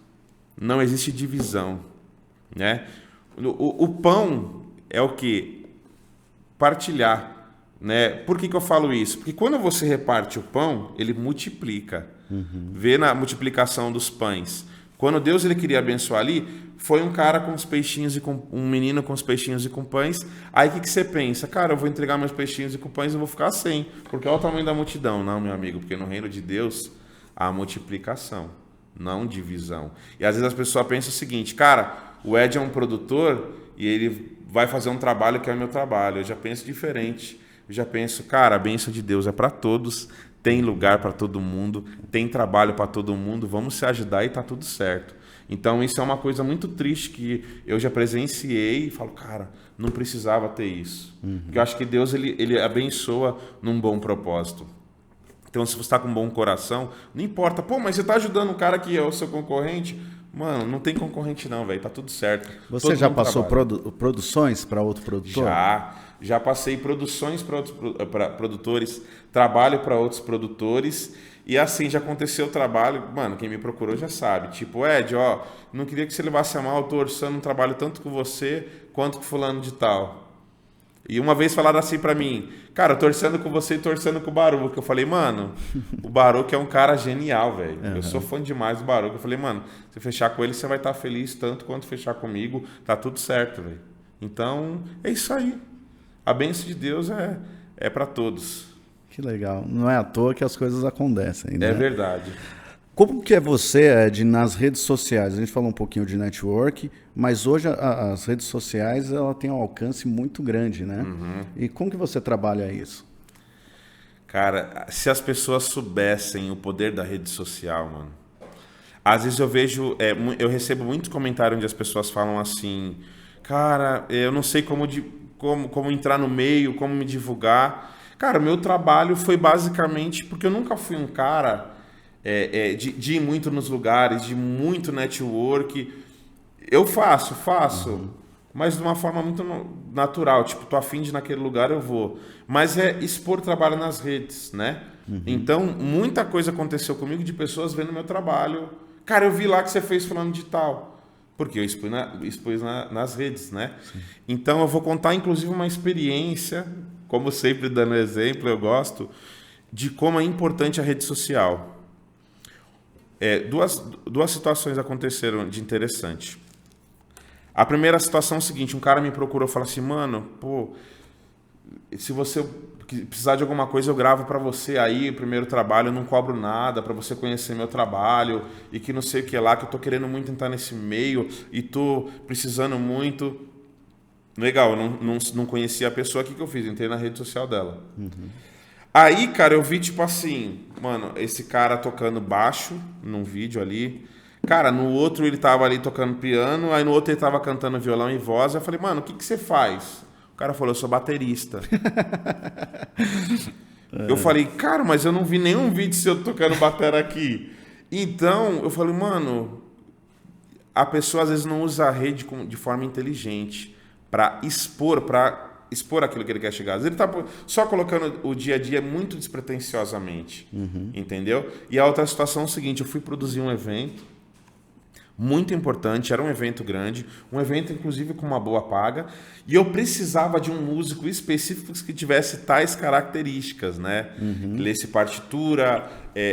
não existe divisão, né? O pão é o quê? Partilhar. Né? Por que eu falo isso? Porque quando você reparte o pão, ele multiplica. Vê na multiplicação dos pães. Quando Deus ele queria abençoar ali, foi um cara com os peixinhos e um menino com os peixinhos e com pães. Aí o que você pensa? Cara, eu vou entregar meus peixinhos e com pães e vou ficar sem, porque olha o tamanho da multidão. Não, meu amigo, porque no reino de Deus há multiplicação, não divisão. E às vezes as pessoas pensam o seguinte, cara, o Ed é um produtor e ele vai fazer um trabalho que é o meu trabalho. Eu já penso diferente. Eu já penso, cara, a bênção de Deus é para todos, tem lugar para todo mundo, tem trabalho para todo mundo, vamos se ajudar e tá tudo certo. Então isso é uma coisa muito triste que eu já presenciei e falo, cara, não precisava ter isso. Porque eu acho que Deus ele abençoa num bom propósito. Então, se você está com um bom coração, não importa. Pô, mas você está ajudando um cara que é o seu concorrente? Mano, não tem concorrente não, velho. Tá tudo certo. Você Todo já mundo passou trabalha. produções para outro produtor? Já passei produções para outros produtores, trabalho para outros produtores. E assim, já aconteceu o trabalho, mano, quem me procurou já sabe. Tipo, Ed, ó, não queria que você levasse a mal, eu tô orçando um trabalho tanto com você quanto com fulano de tal. E uma vez falaram assim pra mim, cara, torcendo com você e torcendo com o Baruch. Eu falei, mano, o Baruch é um cara genial, velho. Eu sou fã demais do Baruch. Eu falei, mano, se fechar com ele, você vai estar feliz tanto quanto fechar comigo. Tá tudo certo, velho. Então, é isso aí. A bênção de Deus é para todos. Que legal. Não é à toa que as coisas acontecem, né? É verdade. Como que é você, Ed, nas redes sociais? A gente falou um pouquinho de network, mas hoje as redes sociais ela tem um alcance muito grande, né? E como que você trabalha isso? Cara, se as pessoas soubessem o poder da rede social, mano. Às vezes eu vejo, eu recebo muito comentário onde as pessoas falam assim, cara, eu não sei como entrar no meio, como me divulgar. Cara, meu trabalho foi basicamente, porque eu nunca fui um cara de ir muito nos lugares, de muito network. Eu faço, mas de uma forma muito natural. Tipo, tô afim de ir naquele lugar, eu vou. Mas é expor trabalho nas redes, né? Então, muita coisa aconteceu comigo de pessoas vendo meu trabalho. Cara, eu vi lá que você fez falando de tal. Porque eu expus nas redes, né? Sim. Então, eu vou contar, inclusive, uma experiência, como sempre dando exemplo, eu gosto, de como é importante a rede social. Duas situações aconteceram de interessante. A primeira situação é o seguinte, um cara me procurou e falou assim, mano, pô, se você precisar de alguma coisa eu gravo pra você aí, o primeiro trabalho, eu não cobro nada pra você conhecer meu trabalho e que não sei o que lá, que eu tô querendo muito entrar nesse meio e tô precisando muito. Legal, eu não conhecia a pessoa, o que eu fiz? Entrei na rede social dela. Aí, cara, eu vi tipo assim, mano, esse cara tocando baixo num vídeo ali. Cara, no outro ele tava ali tocando piano, aí no outro ele tava cantando violão e voz. Eu falei, mano, o que você faz? O cara falou, eu sou baterista. Eu falei, cara, mas eu não vi nenhum vídeo seu tocando batera aqui. Então, eu falei, mano, a pessoa às vezes não usa a rede de forma inteligente para expor aquilo que ele quer chegar. Às vezes ele tá só colocando o dia a dia muito despretensiosamente, entendeu? E a outra situação é o seguinte, eu fui produzir um evento muito importante, era um evento grande, um evento inclusive com uma boa paga, e eu precisava de um músico específico que tivesse tais características, né? Que lesse partitura,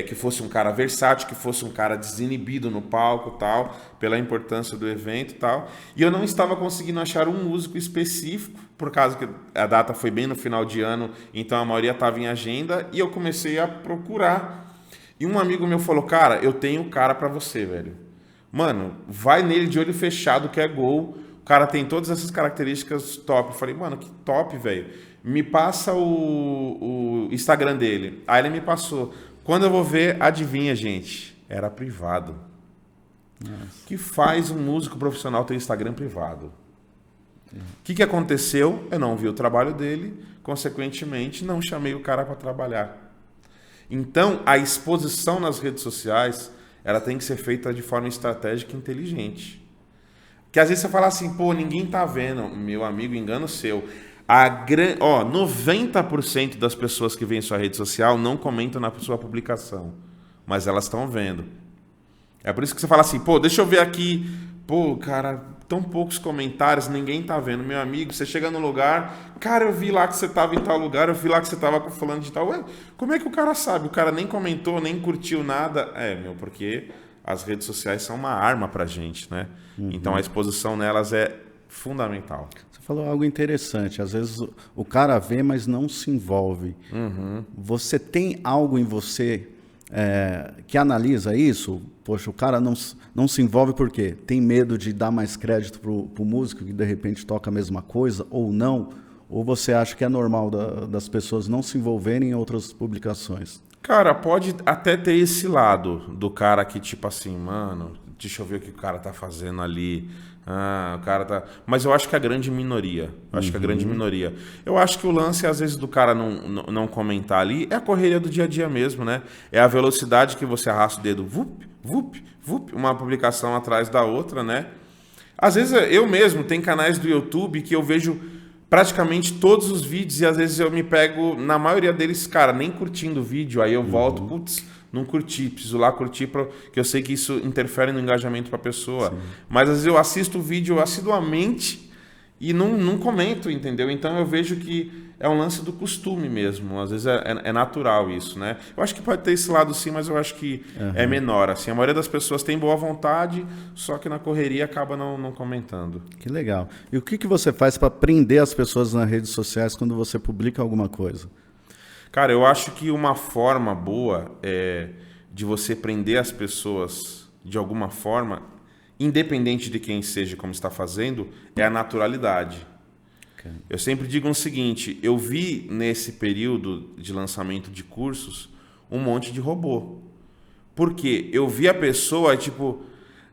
que fosse um cara versátil, que fosse um cara desinibido no palco, tal, pela importância do evento, tal. E eu não estava conseguindo achar um músico específico, por causa que a data foi bem no final de ano, então a maioria estava em agenda, e eu comecei a procurar. E um amigo meu falou, cara, eu tenho cara para você, velho. Mano, vai nele de olho fechado que é gol. O cara tem todas essas características top. Eu falei, mano, que top, velho. Me passa o Instagram dele. Aí ele me passou. Quando eu vou ver, adivinha, gente? Era privado. Nossa. Que faz um músico profissional ter Instagram privado? O que aconteceu? Eu não vi o trabalho dele. Consequentemente, não chamei o cara para trabalhar. Então, a exposição nas redes sociais... ela tem que ser feita de forma estratégica e inteligente. Que às vezes você fala assim, pô, ninguém tá vendo. Meu amigo, engano seu. 90% das pessoas que veem sua rede social não comentam na sua publicação. Mas elas estão vendo. É por isso que você fala assim, pô, deixa eu ver aqui. Pô, cara, tão poucos comentários, ninguém tá vendo. Meu amigo, você chega no lugar, cara, eu vi lá que você tava em tal lugar, eu vi lá que você tava com fulano de tal. Ué, como é que o cara sabe? O cara nem comentou, nem curtiu nada. Porque as redes sociais são uma arma pra gente, né? Então a exposição nelas é fundamental. Você falou algo interessante. Às vezes o cara vê, mas não se envolve. Você tem algo em você que analisa isso? Poxa, o cara não se envolve por quê? Tem medo de dar mais crédito pro músico que de repente toca a mesma coisa ou não? Ou você acha que é normal das pessoas não se envolverem em outras publicações? Cara, pode até ter esse lado do cara que tipo assim, mano, deixa eu ver o que o cara tá fazendo ali. O cara tá... Mas eu acho que é a grande minoria. Eu acho que o lance, às vezes, do cara não comentar ali é a correria do dia a dia mesmo, né? É a velocidade que você arrasta o dedo, vup, vup, vup, uma publicação atrás da outra, né? Às vezes eu mesmo, tem canais do YouTube que eu vejo praticamente todos os vídeos e às vezes eu me pego, na maioria deles, cara, nem curtindo o vídeo, aí eu volto, putz, não curti, preciso lá curtir, que eu sei que isso interfere no engajamento para a pessoa. Sim. Mas às vezes eu assisto o vídeo assiduamente e não comento, entendeu? Então eu vejo que é um lance do costume mesmo, às vezes é natural isso, né? Eu acho que pode ter esse lado sim, mas eu acho que é menor, assim. A maioria das pessoas tem boa vontade, só que na correria acaba não comentando. Que legal. E o que você faz para prender as pessoas nas redes sociais quando você publica alguma coisa? Cara, eu acho que uma forma boa de você prender as pessoas de alguma forma, independente de quem seja como está fazendo, é a naturalidade. Okay. Eu sempre digo o seguinte, eu vi nesse período de lançamento de cursos um monte de robô. Por quê? Eu vi a pessoa, tipo,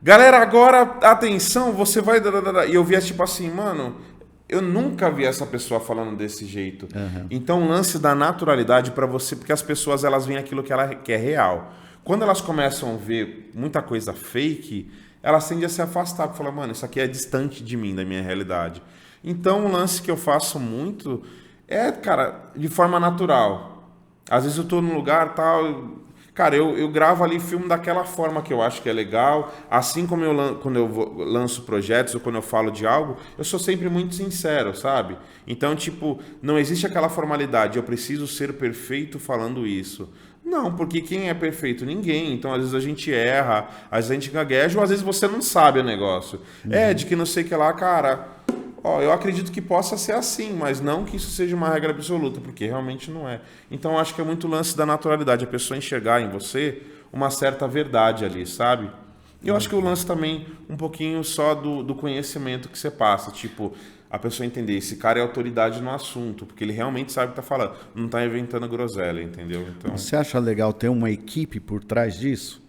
galera, agora, atenção, você vai... E eu via tipo assim, mano... Eu nunca vi essa pessoa falando desse jeito. Então, o lance da naturalidade para você, porque as pessoas elas veem aquilo que é real. Quando elas começam a ver muita coisa fake, elas tendem a se afastar, porque falam, mano, isso aqui é distante de mim, da minha realidade. Então, o lance que eu faço muito é, cara, de forma natural. Às vezes eu tô num lugar, tal... Cara, eu gravo ali filme daquela forma que eu acho que é legal. Assim como quando eu lanço projetos ou quando eu falo de algo, eu sou sempre muito sincero, sabe? Então, tipo, não existe aquela formalidade. Eu preciso ser perfeito falando isso. Não, porque quem é perfeito? Ninguém. Então, às vezes a gente erra, às vezes a gente gagueja, ou às vezes você não sabe o negócio. De que não sei o que lá, cara... eu acredito que possa ser assim, mas não que isso seja uma regra absoluta, porque realmente não é. Então, acho que é muito lance da naturalidade, a pessoa enxergar em você uma certa verdade ali, sabe? E eu acho que o lance também, um pouquinho só do conhecimento que você passa, tipo, a pessoa entender, esse cara é autoridade no assunto, porque ele realmente sabe o que está falando, não está inventando groselha, entendeu? Então... Você acha legal ter uma equipe por trás disso?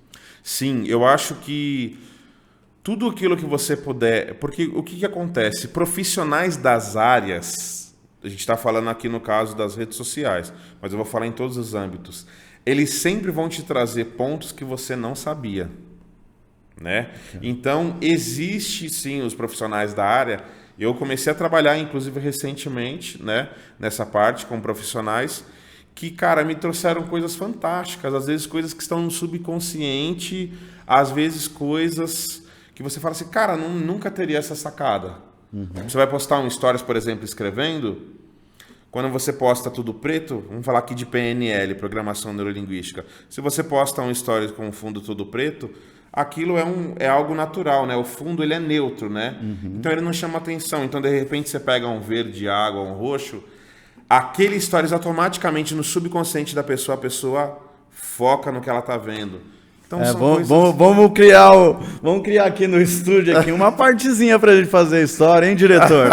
Sim, eu acho que tudo aquilo que você puder... Porque o que acontece? Profissionais das áreas, a gente está falando aqui no caso das redes sociais, mas eu vou falar em todos os âmbitos, eles sempre vão te trazer pontos que você não sabia, né? Então, existe sim os profissionais da área. Eu comecei a trabalhar, inclusive, recentemente, né, nessa parte com profissionais que, cara, me trouxeram coisas fantásticas, às vezes coisas que estão no subconsciente, às vezes coisas... que você fala assim, cara, nunca teria essa sacada. Você vai postar um stories, por exemplo, escrevendo, quando você posta tudo preto, vamos falar aqui de PNL, Programação Neurolinguística, se você posta um stories com um fundo todo preto, aquilo é algo natural, né? O fundo ele é neutro, né? Então ele não chama atenção. Então, de repente, você pega um verde água, um roxo, aquele stories automaticamente no subconsciente da pessoa, a pessoa foca no que ela está vendo. Então, vamos criar aqui no estúdio aqui uma partezinha pra gente fazer a história, hein, diretor?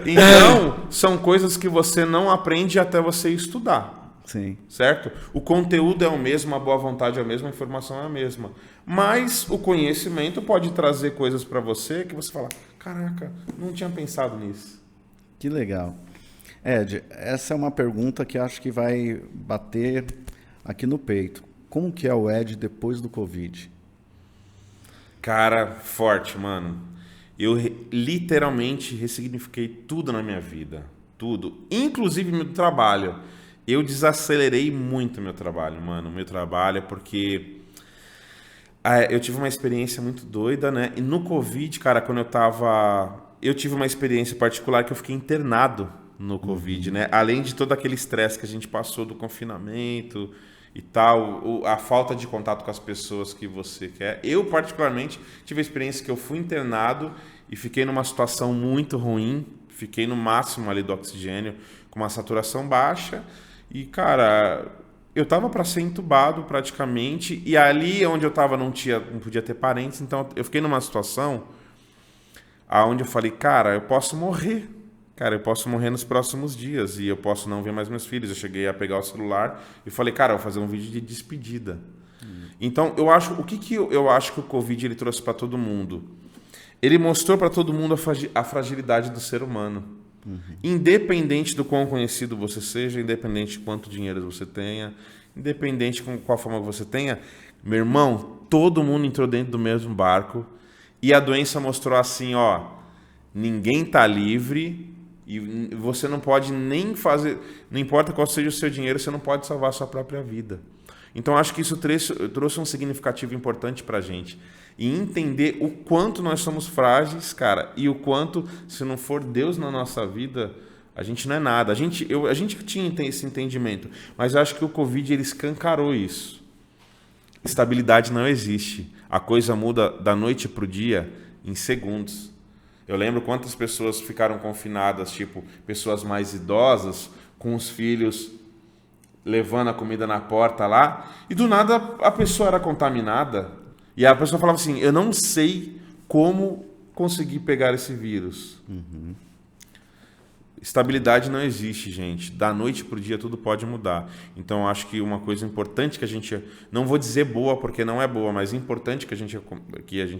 Então, são coisas que você não aprende até você estudar. Sim. Certo? O conteúdo é o mesmo, a boa vontade é a mesma, a informação é a mesma. Mas o conhecimento pode trazer coisas para você que você fala, caraca, não tinha pensado nisso. Que legal. Ed, essa é uma pergunta que acho que vai bater... aqui no peito. Como que é o Ed depois do Covid? Cara, forte, mano. Eu literalmente ressignifiquei tudo na minha vida. Tudo. Inclusive meu trabalho. Eu desacelerei muito meu trabalho, mano. Meu trabalho é porque... eu tive uma experiência muito doida, né? E no Covid, cara, quando eu tava... Eu tive uma experiência particular que eu fiquei internado no Covid, né? Além de todo aquele estresse que a gente passou do confinamento... e tal, a falta de contato com as pessoas que você quer. Eu, particularmente, tive a experiência que eu fui internado e fiquei numa situação muito ruim, fiquei no máximo ali do oxigênio, com uma saturação baixa, e, cara, eu tava para ser entubado praticamente, e ali onde eu tava não podia ter parentes, então eu fiquei numa situação onde eu falei, cara, eu posso morrer. Cara, eu posso morrer nos próximos dias e eu posso não ver mais meus filhos. Eu cheguei a pegar o celular e falei, cara, eu vou fazer um vídeo de despedida. Então, o que eu acho que o Covid ele trouxe para todo mundo? Ele mostrou para todo mundo a fragilidade do ser humano. Independente do quão conhecido você seja, independente de quanto dinheiro você tenha, independente de qual forma você tenha, meu irmão, todo mundo entrou dentro do mesmo barco e a doença mostrou assim, ó, ninguém tá livre e você não pode nem fazer, não importa qual seja o seu dinheiro, você não pode salvar a sua própria vida. Então, acho que isso trouxe um significativo importante pra gente. E entender o quanto nós somos frágeis, cara, e o quanto, se não for Deus na nossa vida, a gente não é nada. A gente tinha esse entendimento, mas eu acho que o Covid ele escancarou isso. Estabilidade não existe. A coisa muda da noite pro dia em segundos. Eu lembro quantas pessoas ficaram confinadas, tipo, pessoas mais idosas, com os filhos levando a comida na porta lá, e do nada a pessoa era contaminada. E a pessoa falava assim, eu não sei como conseguir pegar esse vírus. Estabilidade não existe, gente. Da noite para o dia tudo pode mudar. Então, eu acho que uma coisa importante que a gente... Não vou dizer boa, porque não é boa, mas importante que a gente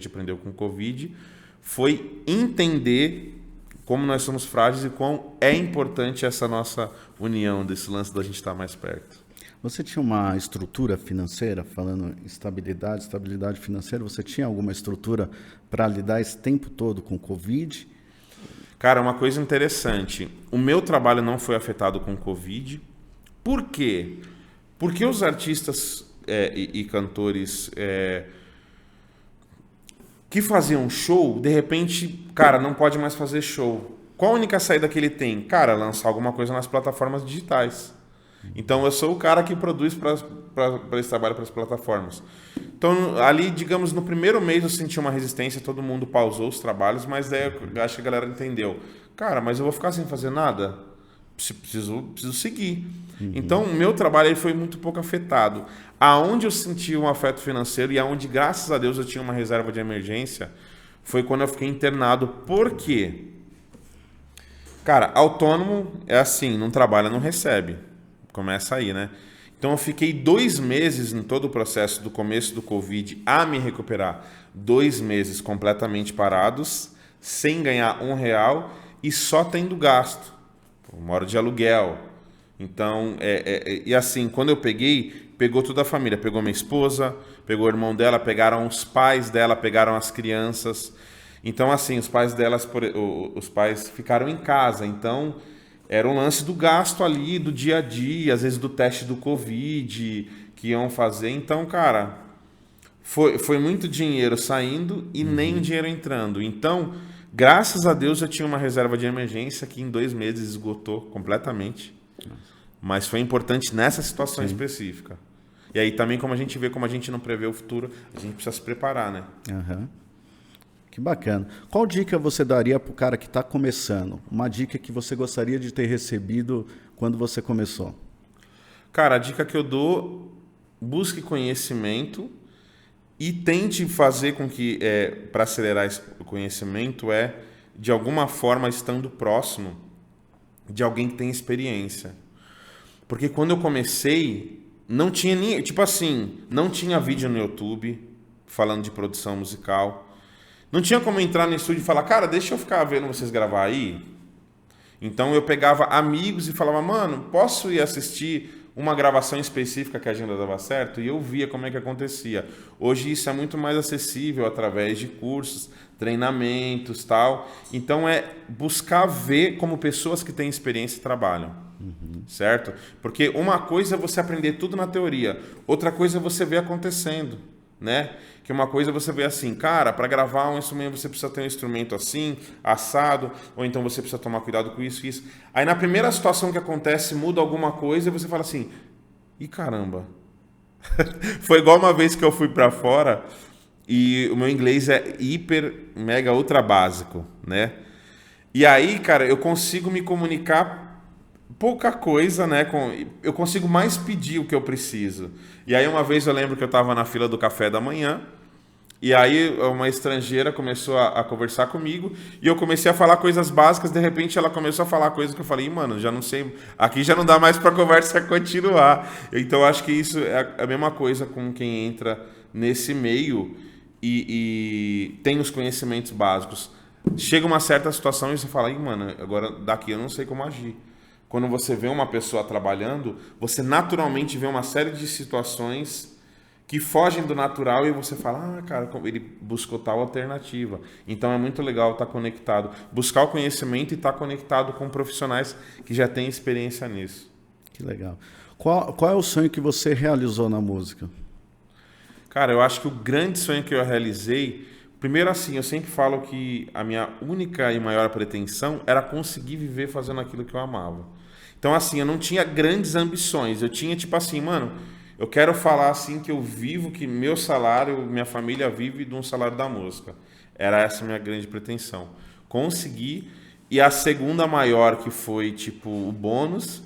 aprendeu com o Covid foi entender como nós somos frágeis e quão é importante essa nossa união, desse lance da gente estar mais perto. Você tinha uma estrutura financeira, falando em estabilidade financeira, você tinha alguma estrutura para lidar esse tempo todo com o Covid? Cara, uma coisa interessante, o meu trabalho não foi afetado com o Covid. Por quê? Porque os artistas e cantores que faziam show, de repente, cara, não pode mais fazer show. Qual a única saída que ele tem? Cara, lançar alguma coisa nas plataformas digitais. Então, eu sou o cara que produz para esse trabalho para as plataformas. Então, ali, digamos, no primeiro mês eu senti uma resistência, todo mundo pausou os trabalhos, mas daí eu acho que a galera entendeu. Cara, mas eu vou ficar sem fazer nada? Preciso seguir. Então, o meu trabalho aí foi muito pouco afetado. Aonde eu senti um afeto financeiro e aonde, graças a Deus, eu tinha uma reserva de emergência, foi quando eu fiquei internado. Por quê? Cara, autônomo é assim, não trabalha, não recebe. Começa aí, né? Então eu fiquei 2 meses em todo o processo do começo do Covid a me recuperar. 2 meses completamente parados, sem ganhar R$1 e só tendo gasto. Eu moro de aluguel. Então, e assim, quando eu pegou toda a família. Pegou minha esposa, pegou o irmão dela, pegaram os pais dela, pegaram as crianças. Então, assim, os pais ficaram em casa. Então, era um lance do gasto ali, do dia a dia, às vezes do teste do Covid que iam fazer. Então, cara, foi muito dinheiro saindo e nem dinheiro entrando. Então, graças a Deus, eu tinha uma reserva de emergência que em 2 meses esgotou completamente. Mas foi importante nessa situação específica. E aí também, como a gente vê, como a gente não prevê o futuro, a gente precisa se preparar, né? Que bacana. Qual dica você daria para o cara que está começando? Uma dica que você gostaria de ter recebido quando você começou? Cara, a dica que eu dou, busque conhecimento e tente fazer com que, para acelerar esse conhecimento, de alguma forma, estando próximo de alguém que tem experiência. Porque quando eu comecei, não tinha nem, tipo assim, não tinha vídeo no YouTube falando de produção musical. Não tinha como entrar no estúdio e falar, cara, deixa eu ficar vendo vocês gravar aí. Então eu pegava amigos e falava, mano, posso ir assistir uma gravação específica que a agenda dava certo? E eu via como é que acontecia. Hoje isso é muito mais acessível através de cursos, treinamentos, tal. Então é buscar ver como pessoas que têm experiência trabalham. Certo? Porque uma coisa é você aprender tudo na teoria, outra coisa é você ver acontecendo, né? Que uma coisa você vê assim, cara, para gravar um instrumento você precisa ter um instrumento assim, assado, ou então você precisa tomar cuidado com isso e isso. Aí na primeira situação que acontece, muda alguma coisa e você fala assim, ih, caramba. Foi igual uma vez que eu fui para fora e o meu inglês é hiper, mega, ultra básico, né? E aí, cara, eu consigo me comunicar pouca coisa, né? Eu consigo mais pedir o que eu preciso. E aí uma vez eu lembro que eu estava na fila do café da manhã E aí uma estrangeira começou a conversar comigo e eu comecei a falar coisas básicas, de repente ela começou a falar coisas que eu falei, mano, já não sei, aqui já não dá mais pra conversa continuar. Então eu acho que isso é a mesma coisa com quem entra nesse meio e tem os conhecimentos básicos. Chega uma certa situação e você fala, mano, agora daqui eu não sei como agir. Quando você vê uma pessoa trabalhando, você naturalmente vê uma série de situações que fogem do natural e você fala, cara, ele buscou tal alternativa. Então é muito legal estar conectado, buscar o conhecimento e estar conectado com profissionais que já têm experiência nisso. Que legal. Qual é o sonho que você realizou na música? Cara, eu acho que o grande sonho que eu realizei, primeiro assim, eu sempre falo que a minha única e maior pretensão era conseguir viver fazendo aquilo que eu amava. Então assim, eu não tinha grandes ambições, eu tinha tipo assim, mano, eu quero falar assim que eu vivo, que meu salário, minha família vive de um salário da música. Era essa a minha grande pretensão. Consegui, e a segunda maior, que foi tipo o bônus,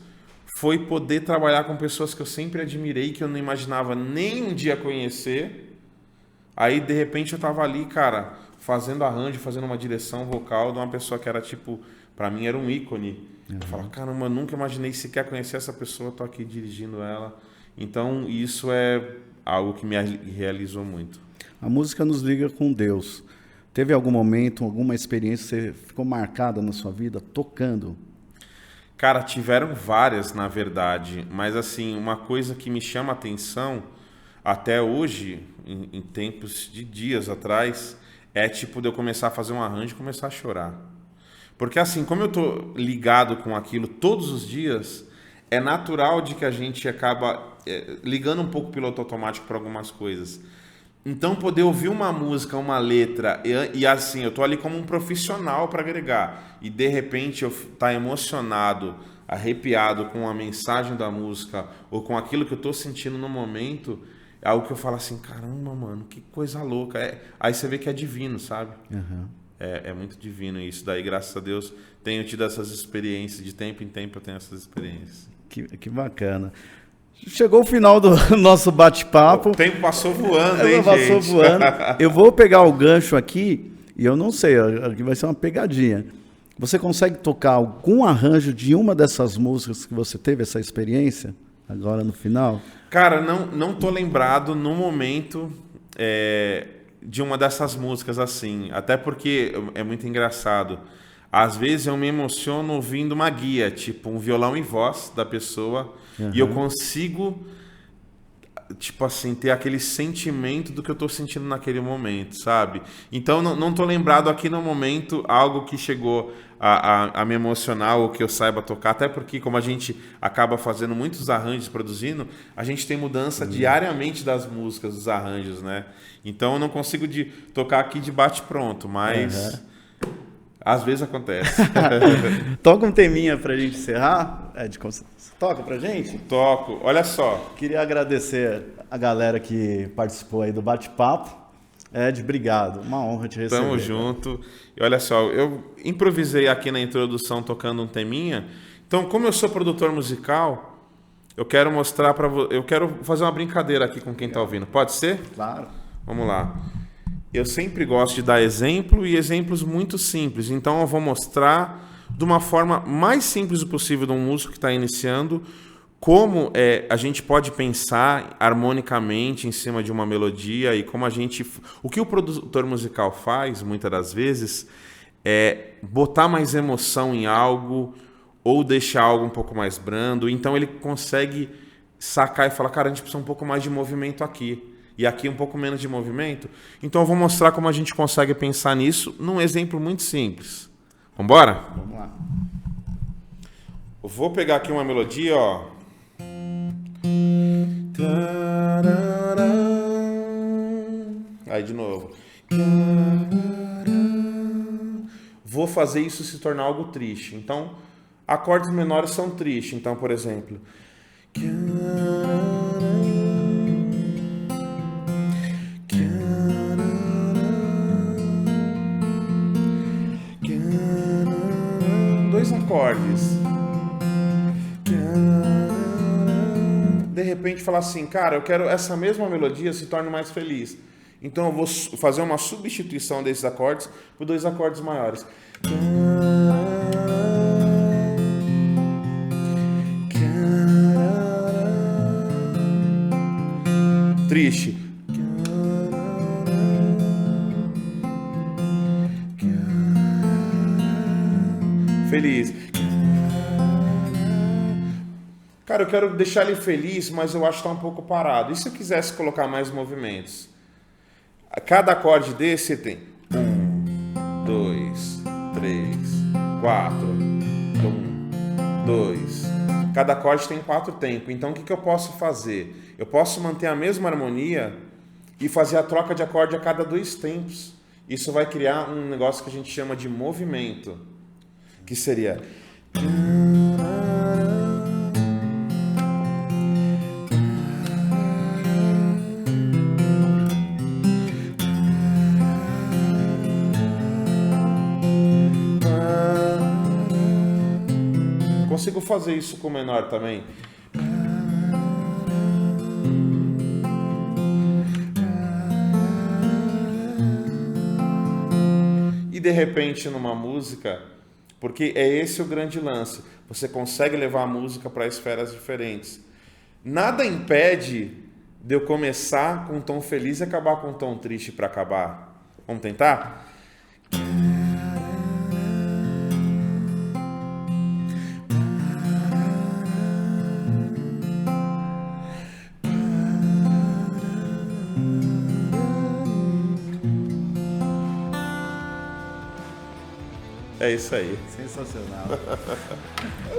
foi poder trabalhar com pessoas que eu sempre admirei, que eu não imaginava nem um dia conhecer. Aí, de repente, eu tava ali, cara, fazendo arranjo, fazendo uma direção vocal de uma pessoa que era, tipo, pra mim era um ícone. Eu falava, caramba, eu nunca imaginei sequer conhecer essa pessoa, tô aqui dirigindo ela. Então, isso é algo que me realizou muito. A música nos liga com Deus. Teve algum momento, alguma experiência que você ficou marcada na sua vida tocando? Cara, tiveram várias, na verdade, mas assim, uma coisa que me chama a atenção até hoje, em tempos de dias atrás, é tipo de eu começar a fazer um arranjo e começar a chorar. Porque assim, como eu tô ligado com aquilo todos os dias, é natural de que a gente acaba ligando um pouco o piloto automático para algumas coisas. Então, poder ouvir uma música, uma letra, e assim, eu tô ali como um profissional para agregar, e de repente eu tá emocionado, arrepiado com a mensagem da música, ou com aquilo que eu tô sentindo no momento, é algo que eu falo assim, caramba, mano, que coisa louca. Aí você vê que é divino, sabe? Uhum. É muito divino isso. Daí, graças a Deus, tenho tido essas experiências, de tempo em tempo eu tenho essas experiências. Que bacana. Chegou o final do nosso bate-papo. O tempo passou voando, hein, passou gente? voando. Eu vou pegar o gancho aqui, e eu não sei, aqui vai ser uma pegadinha. Você consegue tocar algum arranjo de uma dessas músicas que você teve essa experiência, agora no final? Cara, não tô lembrado no momento de uma dessas músicas assim. Até porque é muito engraçado. Às vezes eu me emociono ouvindo uma guia, tipo um violão e voz da pessoa, e eu consigo, tipo assim, ter aquele sentimento do que eu tô sentindo naquele momento, sabe? Então não tô lembrado aqui no momento algo que chegou a me emocionar ou que eu saiba tocar, até porque como a gente acaba fazendo muitos arranjos, produzindo, a gente tem mudança diariamente das músicas, dos arranjos, né? Então eu não consigo tocar aqui de bate-pronto, mas... Às vezes acontece. Toca um teminha pra gente encerrar. Você toca pra gente? Toco. Olha só. Queria agradecer a galera que participou aí do bate-papo. Ed, obrigado. Uma honra te receber. Tamo junto. E olha só, eu improvisei aqui na introdução tocando um teminha. Então, como eu sou produtor musical, eu quero mostrar para você. Eu quero fazer uma brincadeira aqui com quem tá ouvindo. Pode ser? Claro. Vamos lá. Eu sempre gosto de dar exemplo e exemplos muito simples. Então eu vou mostrar de uma forma mais simples possível de um músico que está iniciando como a gente pode pensar harmonicamente em cima de uma melodia e como o que o produtor musical faz muitas das vezes é botar mais emoção em algo ou deixar algo um pouco mais brando. Então ele consegue sacar e falar, cara, a gente precisa um pouco mais de movimento aqui. E aqui um pouco menos de movimento. Então eu vou mostrar como a gente consegue pensar nisso num exemplo muito simples. Vambora? Vamos lá. Eu vou pegar aqui uma melodia, ó. Aí de novo. Vou fazer isso se tornar algo triste. Então, acordes menores são tristes. Então, por exemplo... Dois acordes. De repente falar assim, cara, eu quero essa mesma melodia se torne mais feliz. Então eu vou fazer uma substituição desses acordes por 2 acordes maiores. Triste. Feliz. Cara, eu quero deixar ele feliz, mas eu acho que está um pouco parado. E se eu quisesse colocar mais movimentos? Cada acorde desse tem 1, 2, 3, 4, 1, 2. Cada acorde tem 4 tempos. Então o que eu posso fazer? Eu posso manter a mesma harmonia e fazer a troca de acorde a cada 2 tempos. Isso vai criar um negócio que a gente chama de movimento, que seria... Consigo fazer isso com o menor também. E de repente numa música, porque é esse o grande lance, você consegue levar a música para esferas diferentes. Nada impede de eu começar com um tom feliz e acabar com um tom triste para acabar. Vamos tentar? É isso aí. Sensacional.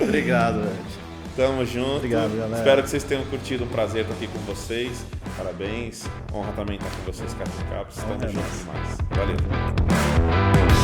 Obrigado, Ed. Tamo junto. Obrigado, galera. Espero que vocês tenham curtido. Um prazer estar aqui com vocês. Parabéns. Honra também estar com vocês, Capos. Tamo junto demais. Valeu.